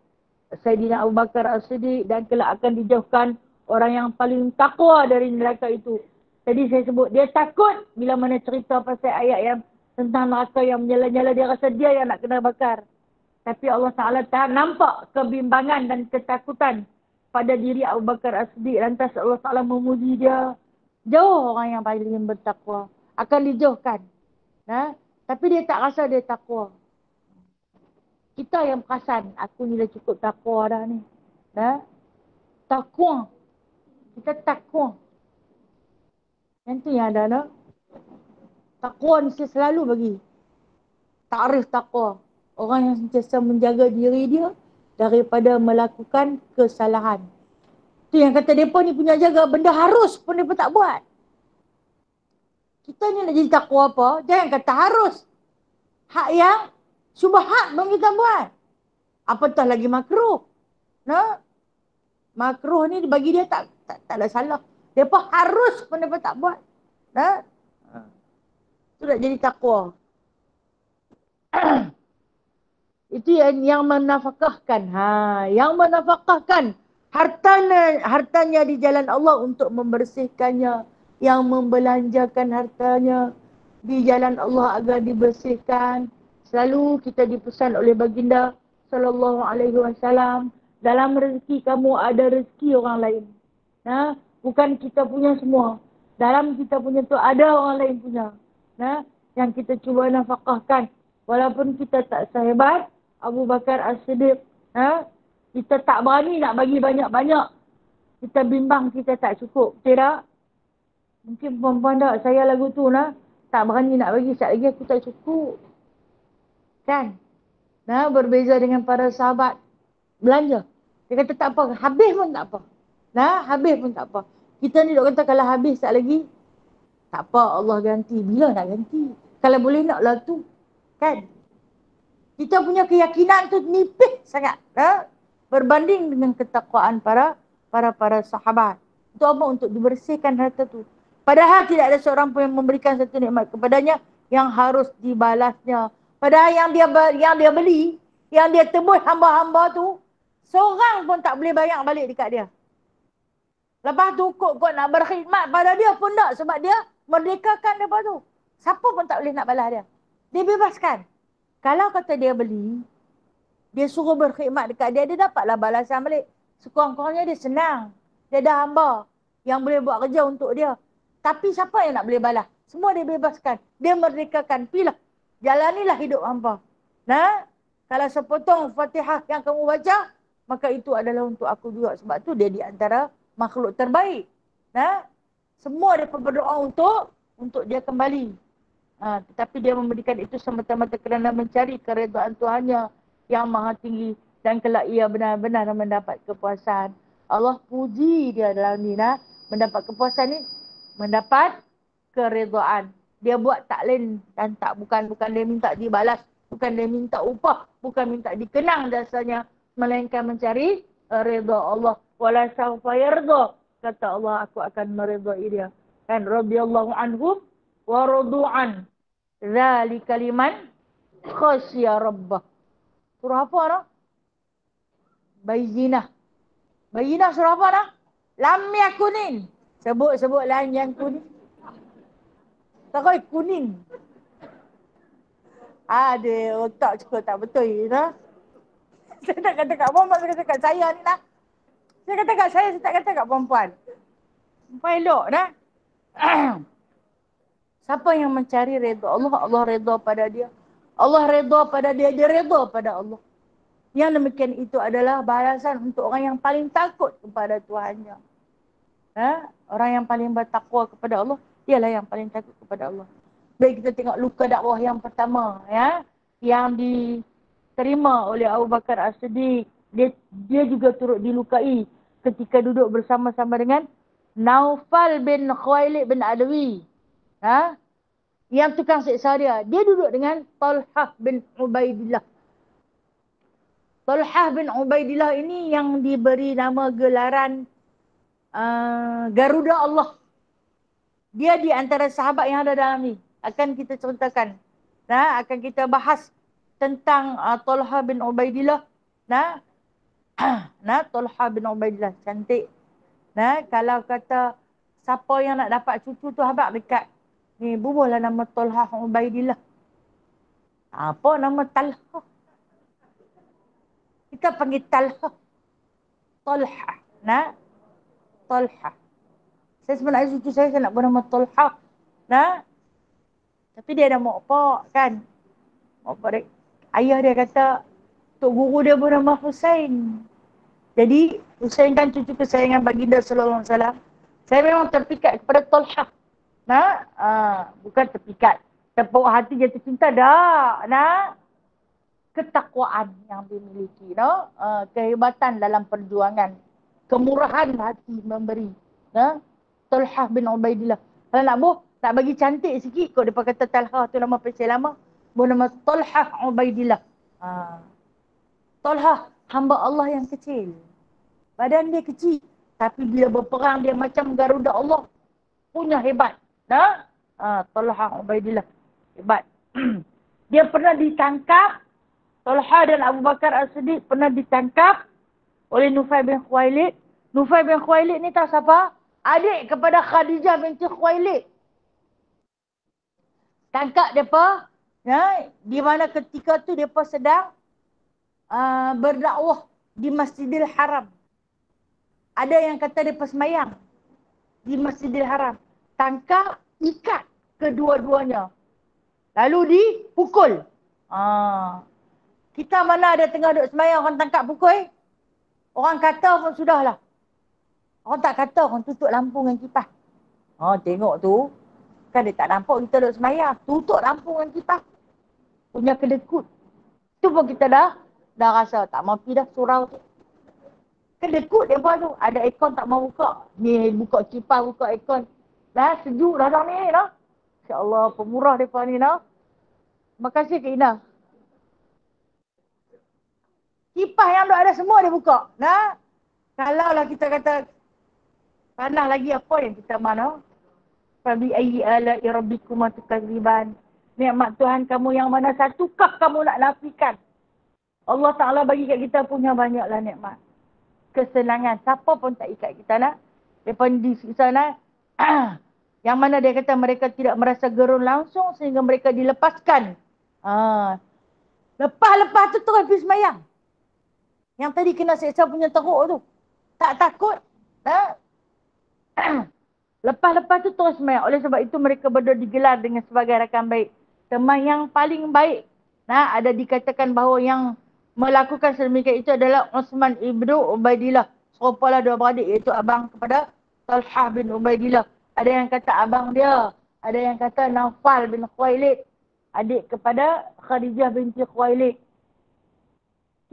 Speaker 1: Sayyidina Abu Bakar As-Siddiq dan kelak akan dijauhkan orang yang paling takwa dari neraka itu. Tadi saya sebut dia takut bila mana cerita pasal ayat yang tentang neraka yang menyala-nyala, dia rasa dia yang nak kena bakar. Tapi Allah Ta'ala tak nampak kebimbangan dan ketakutan pada diri Abu Bakar As-Siddiq. Lantas Allah Ta'ala memuji dia. Jauh orang yang paling bertakwa. Akan dijauhkan. Nah, tapi dia tak rasa dia takwa. Kita yang perasan, aku ni dah cukup takwa dah ni. Nah, takwa. Kita takwa. Yang tu yang ada, no? Takwa ni saya selalu bagi takrif takwa. Orang yang sentiasa menjaga diri dia daripada melakukan kesalahan. Tu yang kata mereka ni punya jaga benda harus pun mereka tak buat. Kita ni nak jadi takwa apa? Jangan kata harus. Hak yang syubhat pun kita buat. Apatah lagi makruh. Nah, makruh ni bagi dia tak ada salah. Mereka harus pun mereka tak buat. Nah, itu nak jadi takwa. Itu yang menafkahkan. Yang menafkahkan hartanya di jalan Allah untuk membersihkannya. Yang membelanjakan hartanya di jalan Allah agar dibersihkan. Selalu kita dipesan oleh baginda sallallahu alaihi wasallam, dalam rezeki kamu ada rezeki orang lain. Nah, bukan kita punya semua. Dalam kita punya tu ada orang lain punya. Nah, yang kita cuba nafkahkan. Walaupun kita tak sehebat Abu Bakar As-Siddiq, kita tak berani nak bagi banyak-banyak. Kita bimbang kita tak cukup. Tidak? Mungkin perempuan tak, saya lagu tu tak berani nak bagi, sekejap lagi aku tak cukup. Kan? Nah, berbeza dengan para sahabat. Belanja. Dia kata tak apa, habis pun tak apa. Nah, habis pun tak apa. Kita ni dok kata kalau habis tak lagi, tak apa, Allah ganti. Bila nak ganti? Kalau boleh naklah tu. Kan? Kita punya keyakinan tu nipis sangat. Berbanding dengan ketakwaan para sahabat. Untuk apa? Untuk dibersihkan harta tu. Padahal tidak ada seorang pun yang memberikan satu nikmat kepadanya yang harus dibalasnya. Padahal yang dia beli, yang dia tebus hamba-hamba tu, seorang pun tak boleh bayar balik dekat dia. Lepas tu kok nak berkhidmat pada dia pun tak, sebab dia merdekakan lepas tu. Siapa pun tak boleh nak balas dia. Dia bebaskan. Kalau kata dia beli, dia suruh berkhidmat dekat dia, dia dapatlah balasan balik. Sekurang-kurangnya dia senang. Dia ada hamba yang boleh buat kerja untuk dia. Tapi siapa yang nak boleh balas? Semua dia bebaskan. Dia merdekakan. Pilih. Jalanilah hidup hamba. Nah, kalau sepotong Fatihah yang kamu baca, maka itu adalah untuk aku juga. Sebab tu dia di antara makhluk terbaik. Nah, semua dia berdoa untuk untuk dia kembali. Tetapi dia memberikan itu semata-mata kerana mencari keredaan Tuhannya yang maha tinggi. Dan kelak ia benar-benar mendapat kepuasan. Allah puji dia dalam ni. Mendapat kepuasan ni, mendapat keredaan. Dia buat tak lain dan tak bukan dia minta dibalas. Bukan dia minta upah. Bukan minta dikenang dasarnya. Melainkan mencari redha Allah. Wala sawfa yarda. Kata Allah, aku akan meredai dia. Kan radhiyallahu anhum wa radu'an. Zalika liman khasya rabbah. Surah apa dah? Bayyinah. Bayyinah surah apa dah? Lam yakunin. Sebut lam yang kuning. Tak kuning. Ada otak cakap tak betul dah. Saya tak kata kat perempuan, saya kata kat saya ni lah. Saya kata kat saya tak kata kat perempuan. Perempuan elok dah. Siapa yang mencari redha Allah, Allah redha pada dia. Allah redha pada dia, dia redha pada Allah. Yang demikian itu adalah balasan untuk orang yang paling takut kepada Tuhannya. Orang yang paling bertakwa kepada Allah, dialah yang paling takut kepada Allah. Baik, kita tengok luka dakwah yang pertama, yang diterima oleh Abu Bakar As-Siddiq. Dia juga turut dilukai ketika duduk bersama-sama dengan Naufal bin Khuwailid bin Adawi. Yang tukang siksa dia. Dia duduk dengan Talhah bin Ubaidillah. Talhah bin Ubaidillah ini yang diberi nama gelaran Garuda Allah. Dia di antara sahabat yang ada dalam ni. Akan kita ceritakan. Akan kita bahas tentang Talhah bin Ubaidillah. Talhah bin Ubaidillah. Cantik. Kalau kata siapa yang nak dapat cucu tu habaq dekat. Ni bubuhlah nama Talhah Ubaidillah. Apa nama Talhah? Kita panggil Talhah. Talhah. Talhah. Saya sebenarnya cucu saya nak bernama Talhah. Tapi dia ada mak pak kan. Mak pak dia. Ayah dia kata tok guru dia bernama Husain. Jadi Husain kan cucu kesayangan baginda sallallahu alaihi wasallam. Saya memang terpikat kepada Talhah. Bukan terpikat. Tepuk hati jatuh cinta dah. Ketakwaan yang dimiliki. Kehebatan dalam perjuangan. Kemurahan hati memberi. Talhah bin Ubaidillah. Kalau nak bagi cantik sikit kot. Dia kata Talhah tu nama pesel lama. Bernama Talhah Ubaidillah. Talhah hamba Allah yang kecil. Badan dia kecil. Tapi bila berperang dia macam Garuda Allah. Punya hebat. Talhah Ubaidillah. Hebat. Dia pernah ditangkap. Talhah dan Abu Bakar As-Siddiq pernah ditangkap oleh Nufail bin Khuwailid. Nufail bin Khuwailid ni tahu siapa? Adik kepada Khadijah binti Khuwailid. Tangkap mereka. Di mana ketika tu mereka sedang berdakwah di Masjidil Haram. Ada yang kata mereka semayang di Masjidil Haram. Tangkap, ikat kedua-duanya. Lalu dipukul. Kita mana ada tengah duduk semayang, orang tangkap pukul. Orang kata pun sudahlah. Orang tak kata, orang tutup lampu dengan kipas. Tengok tu. Kan dia tak nampak kita duduk semayang. Tutup lampu dengan kipas. Punya kedekut. Tu pun kita dah rasa tak mampu dah surau tu. Kedekut dia buat tu. Ada aircon tak mau buka. Ni buka kipas, buka aircon. Dah sejuk dah ni dah. InsyaAllah pemurah mereka ni dah. Terima kasih Kak Ina. Kipas yang ada semua dia buka. Kalau lah kita kata panas lagi apa yang kita mana? Fabi ayyi ala'i rabbikuma tukadziban. Nikmat Tuhan kamu yang mana satukah kamu nak nafikan? Allah Ta'ala bagi kat kita punya banyaklah nikmat. Kesenangan. Siapa pun tak ikat kita Mereka disiksa Yang mana dia kata mereka tidak merasa gerun langsung sehingga mereka dilepaskan. Lepas-lepas tu terus pergi semayang. Yang tadi kena siksa punya teruk tu. Tak takut. Lepas-lepas tu terus semayang. Oleh sebab itu mereka berdua digelar dengan sebagai rakan baik. Teman yang paling baik. Ada dikatakan bahawa yang melakukan sedemikian itu adalah Utsman ibnu Ubaidillah. Serupalah dua beradik iaitu abang kepada Talhah bin Ubaidillah. Ada yang kata abang dia Ada yang kata Naufal bin Khuwailid, adik kepada Khadijah binti Khuwailid.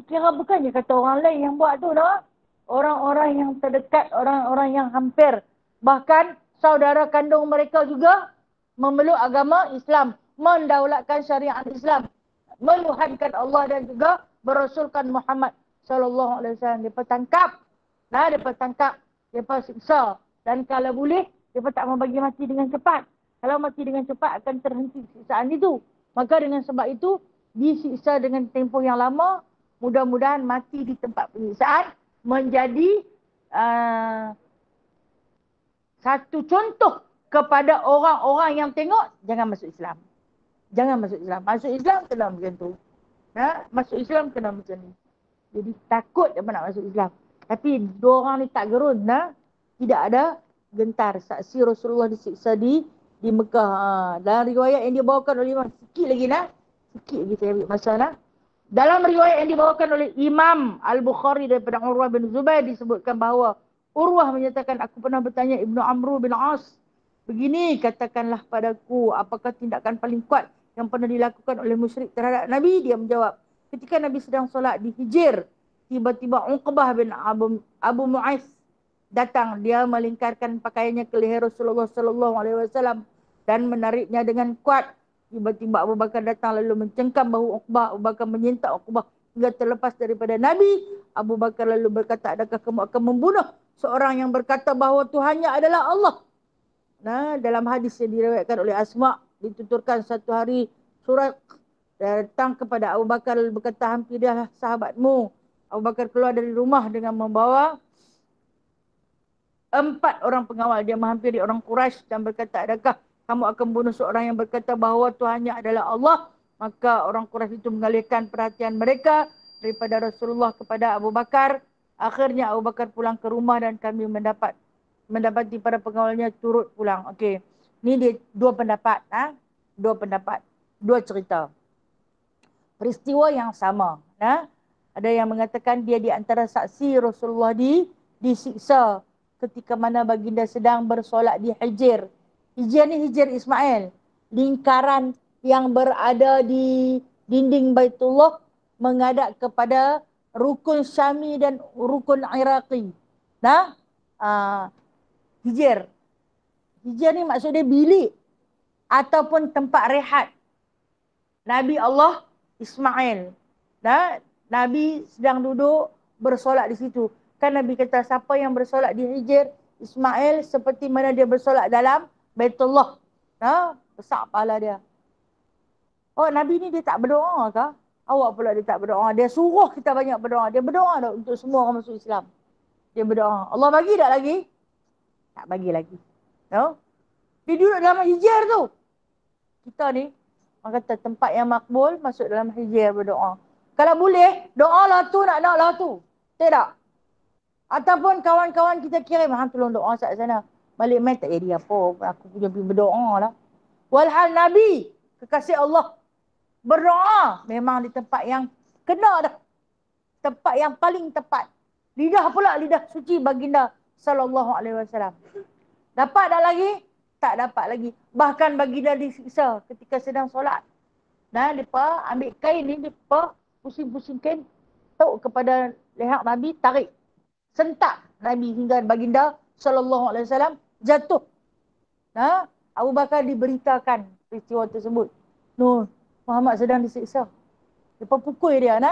Speaker 1: Kira bukannya kata orang lain yang buat tu dah. Orang-orang yang terdekat, orang-orang yang hampir. Bahkan saudara kandung mereka juga memeluk agama Islam. Mendaulatkan syariat Islam. Meluhankan Allah dan juga berasulkan Muhammad SAW. Mereka tangkap. Nah, mereka tangkap. Mereka siksa. Dan kalau boleh, mereka tak mau bagi mati dengan cepat. Kalau mati dengan cepat akan terhenti siksaan itu. Maka dengan sebab itu, disiksa dengan tempoh yang lama. Mudah-mudahan mati di tempat penyiksaan menjadi satu contoh kepada orang-orang yang tengok jangan masuk Islam. Jangan masuk Islam. Masuk Islam kena macam tu. Masuk Islam kena macam ni. Jadi takut dia nak masuk Islam. Tapi dua orang ni tak gerun. Tidak ada gentar. Saksi Rasulullah disiksa di Mekah. Dalam riwayat yang dibawakan oleh Imam. Sikit lagi Sikit lagi saya ambil masa Dalam riwayat yang dibawakan oleh Imam Al-Bukhari daripada Urwah bin Zubair disebutkan bahawa Urwah menyatakan, aku pernah bertanya Ibnu Amru bin As. Begini, katakanlah padaku, apakah tindakan paling kuat yang pernah dilakukan oleh musyrik terhadap Nabi? Dia menjawab, ketika Nabi sedang solat di Hijr, tiba-tiba Uqbah bin Abu Mu'ais datang. Dia melingkarkan pakaiannya ke leher Rasulullah SAW dan menariknya dengan kuat. Tiba-tiba Abu Bakar datang lalu mencengkam bahu Uqbah. Abu Bakar menyentak Uqbah hingga terlepas daripada Nabi. Abu Bakar lalu berkata, adakah kamu akan membunuh seorang yang berkata bahawa Tuhannya adalah Allah? Dalam hadis yang diriwayatkan oleh Asma, dituturkan satu hari surat datang kepada Abu Bakar lalu berkata, hampirilah sahabatmu. Abu Bakar keluar dari rumah dengan membawa 4 orang pengawal. Dia menghampiri orang Quraisy dan berkata, adakah kamu akan bunuh seorang yang berkata bahawa Tuhannya adalah Allah? Maka orang Quraisy itu mengalihkan perhatian mereka daripada Rasulullah kepada Abu Bakar. Akhirnya Abu Bakar pulang ke rumah dan kami mendapati para pengawalnya turut pulang. Okey. Ini dia dua pendapat. Dua pendapat. Dua cerita. Peristiwa yang sama. Ada yang mengatakan dia di antara saksi Rasulullah disiksa ketika mana baginda sedang bersolat di Hijr. Hijr ni Hijr Ismail. Lingkaran yang berada di dinding Baitullah menghadap kepada rukun Syami dan rukun Iraqi. Hijr. Hijr ni maksud dia bilik ataupun tempat rehat Nabi Allah Ismail. Nabi sedang duduk bersolat di situ. Kan Nabi kata siapa yang bersolat di Hijr Ismail seperti mana dia bersolat dalam Baitullah. Besar pahala dia. Oh, Nabi ni dia tak berdoa ke? Awak pula dia tak berdoa. Dia suruh kita banyak berdoa. Dia berdoa tak untuk semua orang masuk Islam. Dia berdoa. Allah bagi tak lagi? Tak bagi lagi. Dia duduk dalam Hijr tu. Kita ni, orang kata tempat yang makbul masuk dalam Hijr berdoa. Kalau boleh, doa lah tu nak lah tu. Tidak. Ataupun kawan-kawan kita kirim, tolong doa kat sana. Balik main tak jadi apa. Aku punya pergi berdoa lah. Walhal Nabi, kekasih Allah, berdoa memang di tempat yang kena dah. Tempat yang paling tepat. Lidah pula, lidah suci baginda SAW. Dapat tak lagi? Tak dapat lagi. Bahkan baginda disiksa ketika sedang solat. Mereka ambil kain ni, mereka pusing-pusing kain. Tahu kepada leher Nabi, tarik. Sentak Nabi hingga baginda SAW jatuh. Abu Bakar diberitakan peristiwa tersebut. Muhammad sedang disiksa. Mereka pukul dia.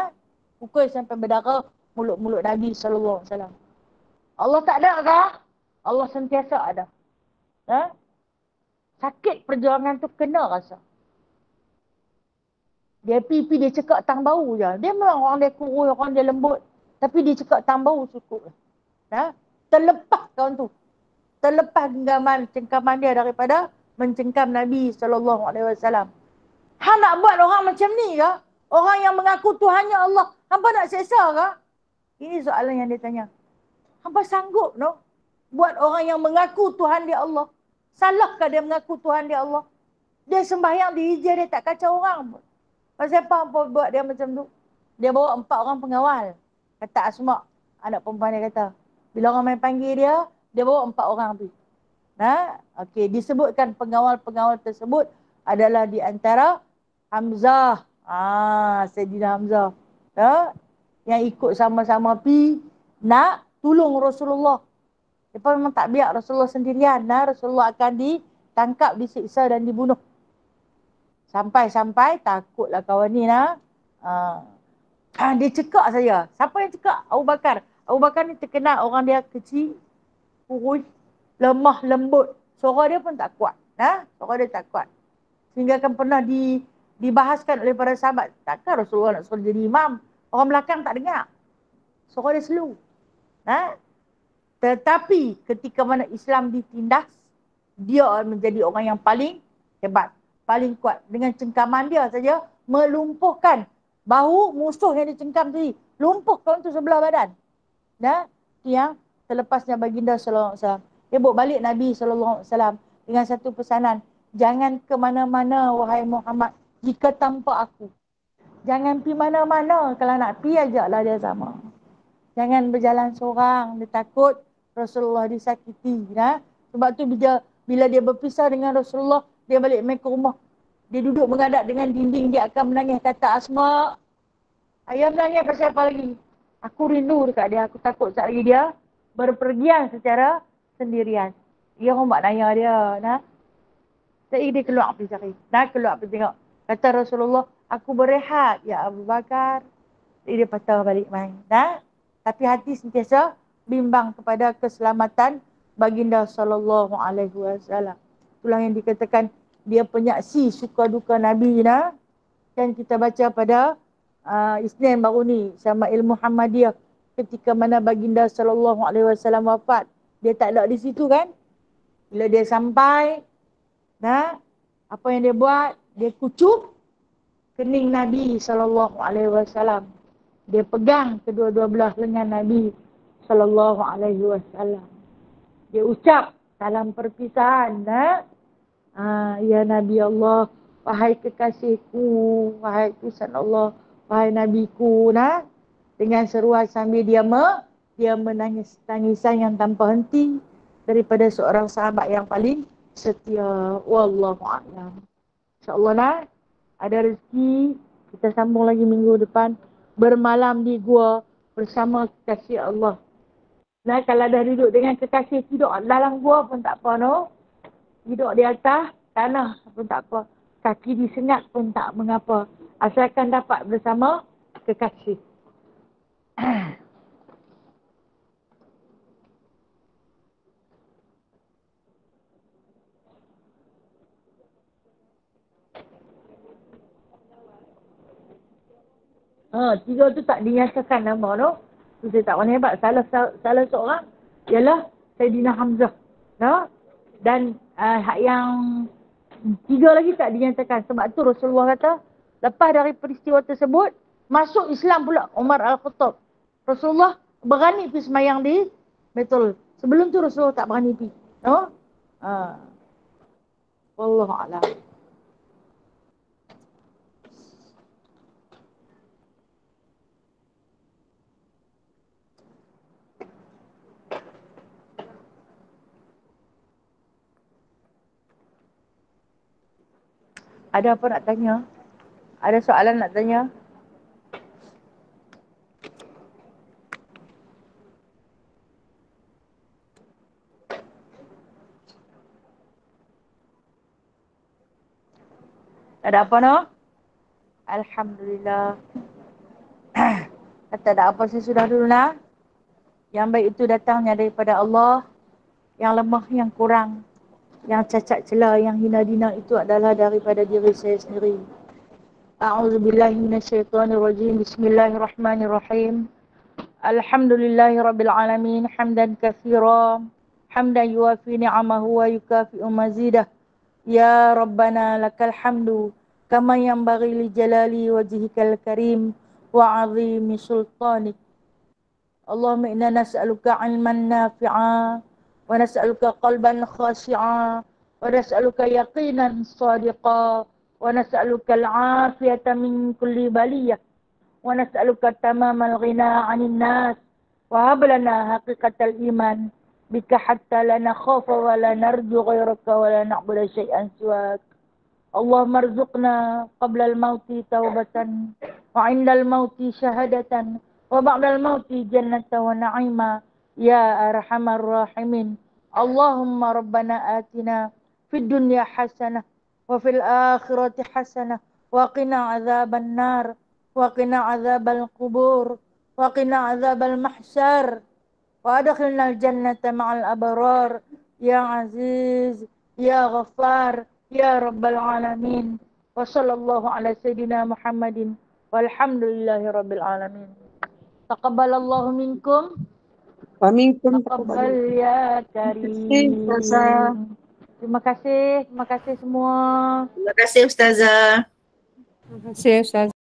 Speaker 1: Pukul sampai berdarah mulut-mulut Nabi SAW. Allah tak ada ke? Allah sentiasa ada. Sakit perjuangan tu kena rasa. Dia pipi dia cekak tang bau je. Dia memang orang dia kurus, orang dia lembut. Tapi dia cekak tang bau cukup. Terlepas kawan tu. Terlepas genggaman cengkaman dia daripada mencengkam Nabi SAW. Hang nak buat orang macam ni ke? Orang yang mengaku Tuhannya Allah. Hampa nak seksa ke? Ini soalan yang dia tanya. Hampa sanggup buat orang yang mengaku Tuhan dia Allah. Salahkah dia mengaku Tuhan dia Allah? Dia sembahyang di Hijr, dia tak kacau orang pun. Pasal apa hampa buat dia macam tu? Dia bawa 4 orang pengawal. Kata Asma, anak perempuan dia kata. Bila orang main panggil dia, dia bawa 4 orang tu. Okey, disebutkan pengawal-pengawal tersebut adalah di antara Hamzah. Sayyidina Hamzah. Yang ikut sama-sama pi nak tolong Rasulullah. Mereka memang tak biar Rasulullah sendirian. Rasulullah akan ditangkap, disiksa dan dibunuh. Sampai-sampai takutlah kawan ni dia cekak saja. Siapa yang cekak? Abu Bakar. Abu Bakar ni terkenal orang dia kecil, kurus, lemah, lembut. Suara dia pun tak kuat. Suara dia tak kuat. Sehingga kan pernah dibahaskan oleh para sahabat. Takkan Rasulullah nak suruh jadi imam? Orang belakang tak dengar. Suara dia slow. Tetapi ketika mana Islam ditindas, dia menjadi orang yang paling hebat, paling kuat. Dengan cengkaman dia saja melumpuhkan bahu musuh yang dicengkam tadi. Lumpuhkan untuk sebelah badan. Yang terlepasnya baginda sallallahu alaihi wasallam. Dia bawa balik Nabi sallallahu alaihi wasallam dengan satu pesanan. Jangan ke mana-mana wahai Muhammad jika tanpa aku. Jangan pergi mana-mana, kalau nak pergi ajaklah dia sama. Jangan berjalan seorang, dia takut Rasulullah disakiti. Sebab tu bila dia berpisah dengan Rasulullah, dia balik main ke rumah. Dia duduk menghadap dengan dinding, dia akan menangis. Kata Asma, ayah menangis pasal apa lagi? Aku rindu dekat dia, aku takut sekali lagi dia berpergian secara sendirian. Dia orang buat naya dia. Jadi dia keluar pergi cari. Keluar pergi tengok. Kata Rasulullah, aku berehat ya Abu Bakar. Jadi dia patah balik main. Tapi hati sentiasa bimbang kepada keselamatan baginda sallallahu alaihi wasallam. Itulah yang dikatakan dia penyaksi suka duka Nabi. Dan kita baca pada Isnin baru ni sama ilmu Muhammadiyah ketika mana baginda sallallahu alaihi wasallam wafat. Dia tak ada di situ kan? Bila dia sampai, apa yang dia buat? Dia kucup kening Nabi sallallahu alaihi wasallam. Dia pegang kedua-dua belah lengan Nabi sallallahu alaihi wasallam. Dia ucap salam perpisahan. Ya Nabi Allah, wahai kekasihku, wahai utusan Allah, wahai Nabiku. Dengan seruan sambil dia menangis tangisan yang tanpa henti daripada seorang sahabat yang paling setia. Wallahu a'lam. InsyaAllah ada rezeki kita sambung lagi minggu depan bermalam di gua bersama kekasih Allah. Kalau dah duduk dengan kekasih tidur dalam gua pun tak apa Duduk di atas tanah pun tak apa. Kaki disengat pun tak mengapa. Asalkan dapat bersama kekasih. Tiga tu tak dinyatakan nama tu saya tak mana hebat. Salah seorang ialah Sayyidina Hamzah. Dan yang tiga lagi tak dinyatakan. Sebab tu Rasulullah kata, lepas dari peristiwa tersebut, masuk Islam pula Umar Al-Khattab. Rasulullah berani pergi semayang di Baitul. Sebelum tu Rasulullah tak berani pergi. Wallahu a'lam. Ada apa nak tanya? Ada soalan nak tanya? Ada apa Alhamdulillah. Tak ada apa saya sudah dulu Yang baik itu datangnya daripada Allah. Yang lemah, yang kurang, yang cacat celah, yang hina dina itu adalah daripada diri saya sendiri. A'udzubillahi minasyaitonirrajim. Bismillahirrahmanirrahim. Alhamdulillahirabbil alamin hamdan katsiran hamdan yuwafi ni'amahu wa yukafi'u mazidah. Ya Rabbana lakal hamdu kama yanbaghi li jalali wajhikal karim wa 'azimi sultanik. Allahumma inna nas'aluka 'ilman nafi'a wa nas'aluka qalban khashi'a wa nas'aluka yaqinan sadiqa wa nas'aluka al-'afiyata min kulli baliyah wa nas'aluka tamamal ghina 'anil nas wa hab lana haqiqatal iman بك حتى لا نخاف ولا نرجو غيرك ولا نعبد شيئا سواك. اللهم ارزقنا قبل الموت توبة وعند الموت شهادة وبعد الموت جنة ونعيما يا أرحم الراحمين. اللهم ربنا آتنا في الدنيا حسنة وفي الآخرة حسنة وقنا عذاب النار وقنا عذاب القبور وقنا عذاب المحشر وأدخلنا الجنة مع الأبرار يا عزيز يا غفار يا رب العالمين. وصلى الله على سيدنا محمد والحمد لله رب العالمين. تقبل الله منكم
Speaker 2: Waminkum
Speaker 1: تقبل يا كريم.
Speaker 2: Ustazah.
Speaker 1: Terima kasih semua.
Speaker 3: Terima kasih Ustazah.
Speaker 2: Terima kasih Ustazah.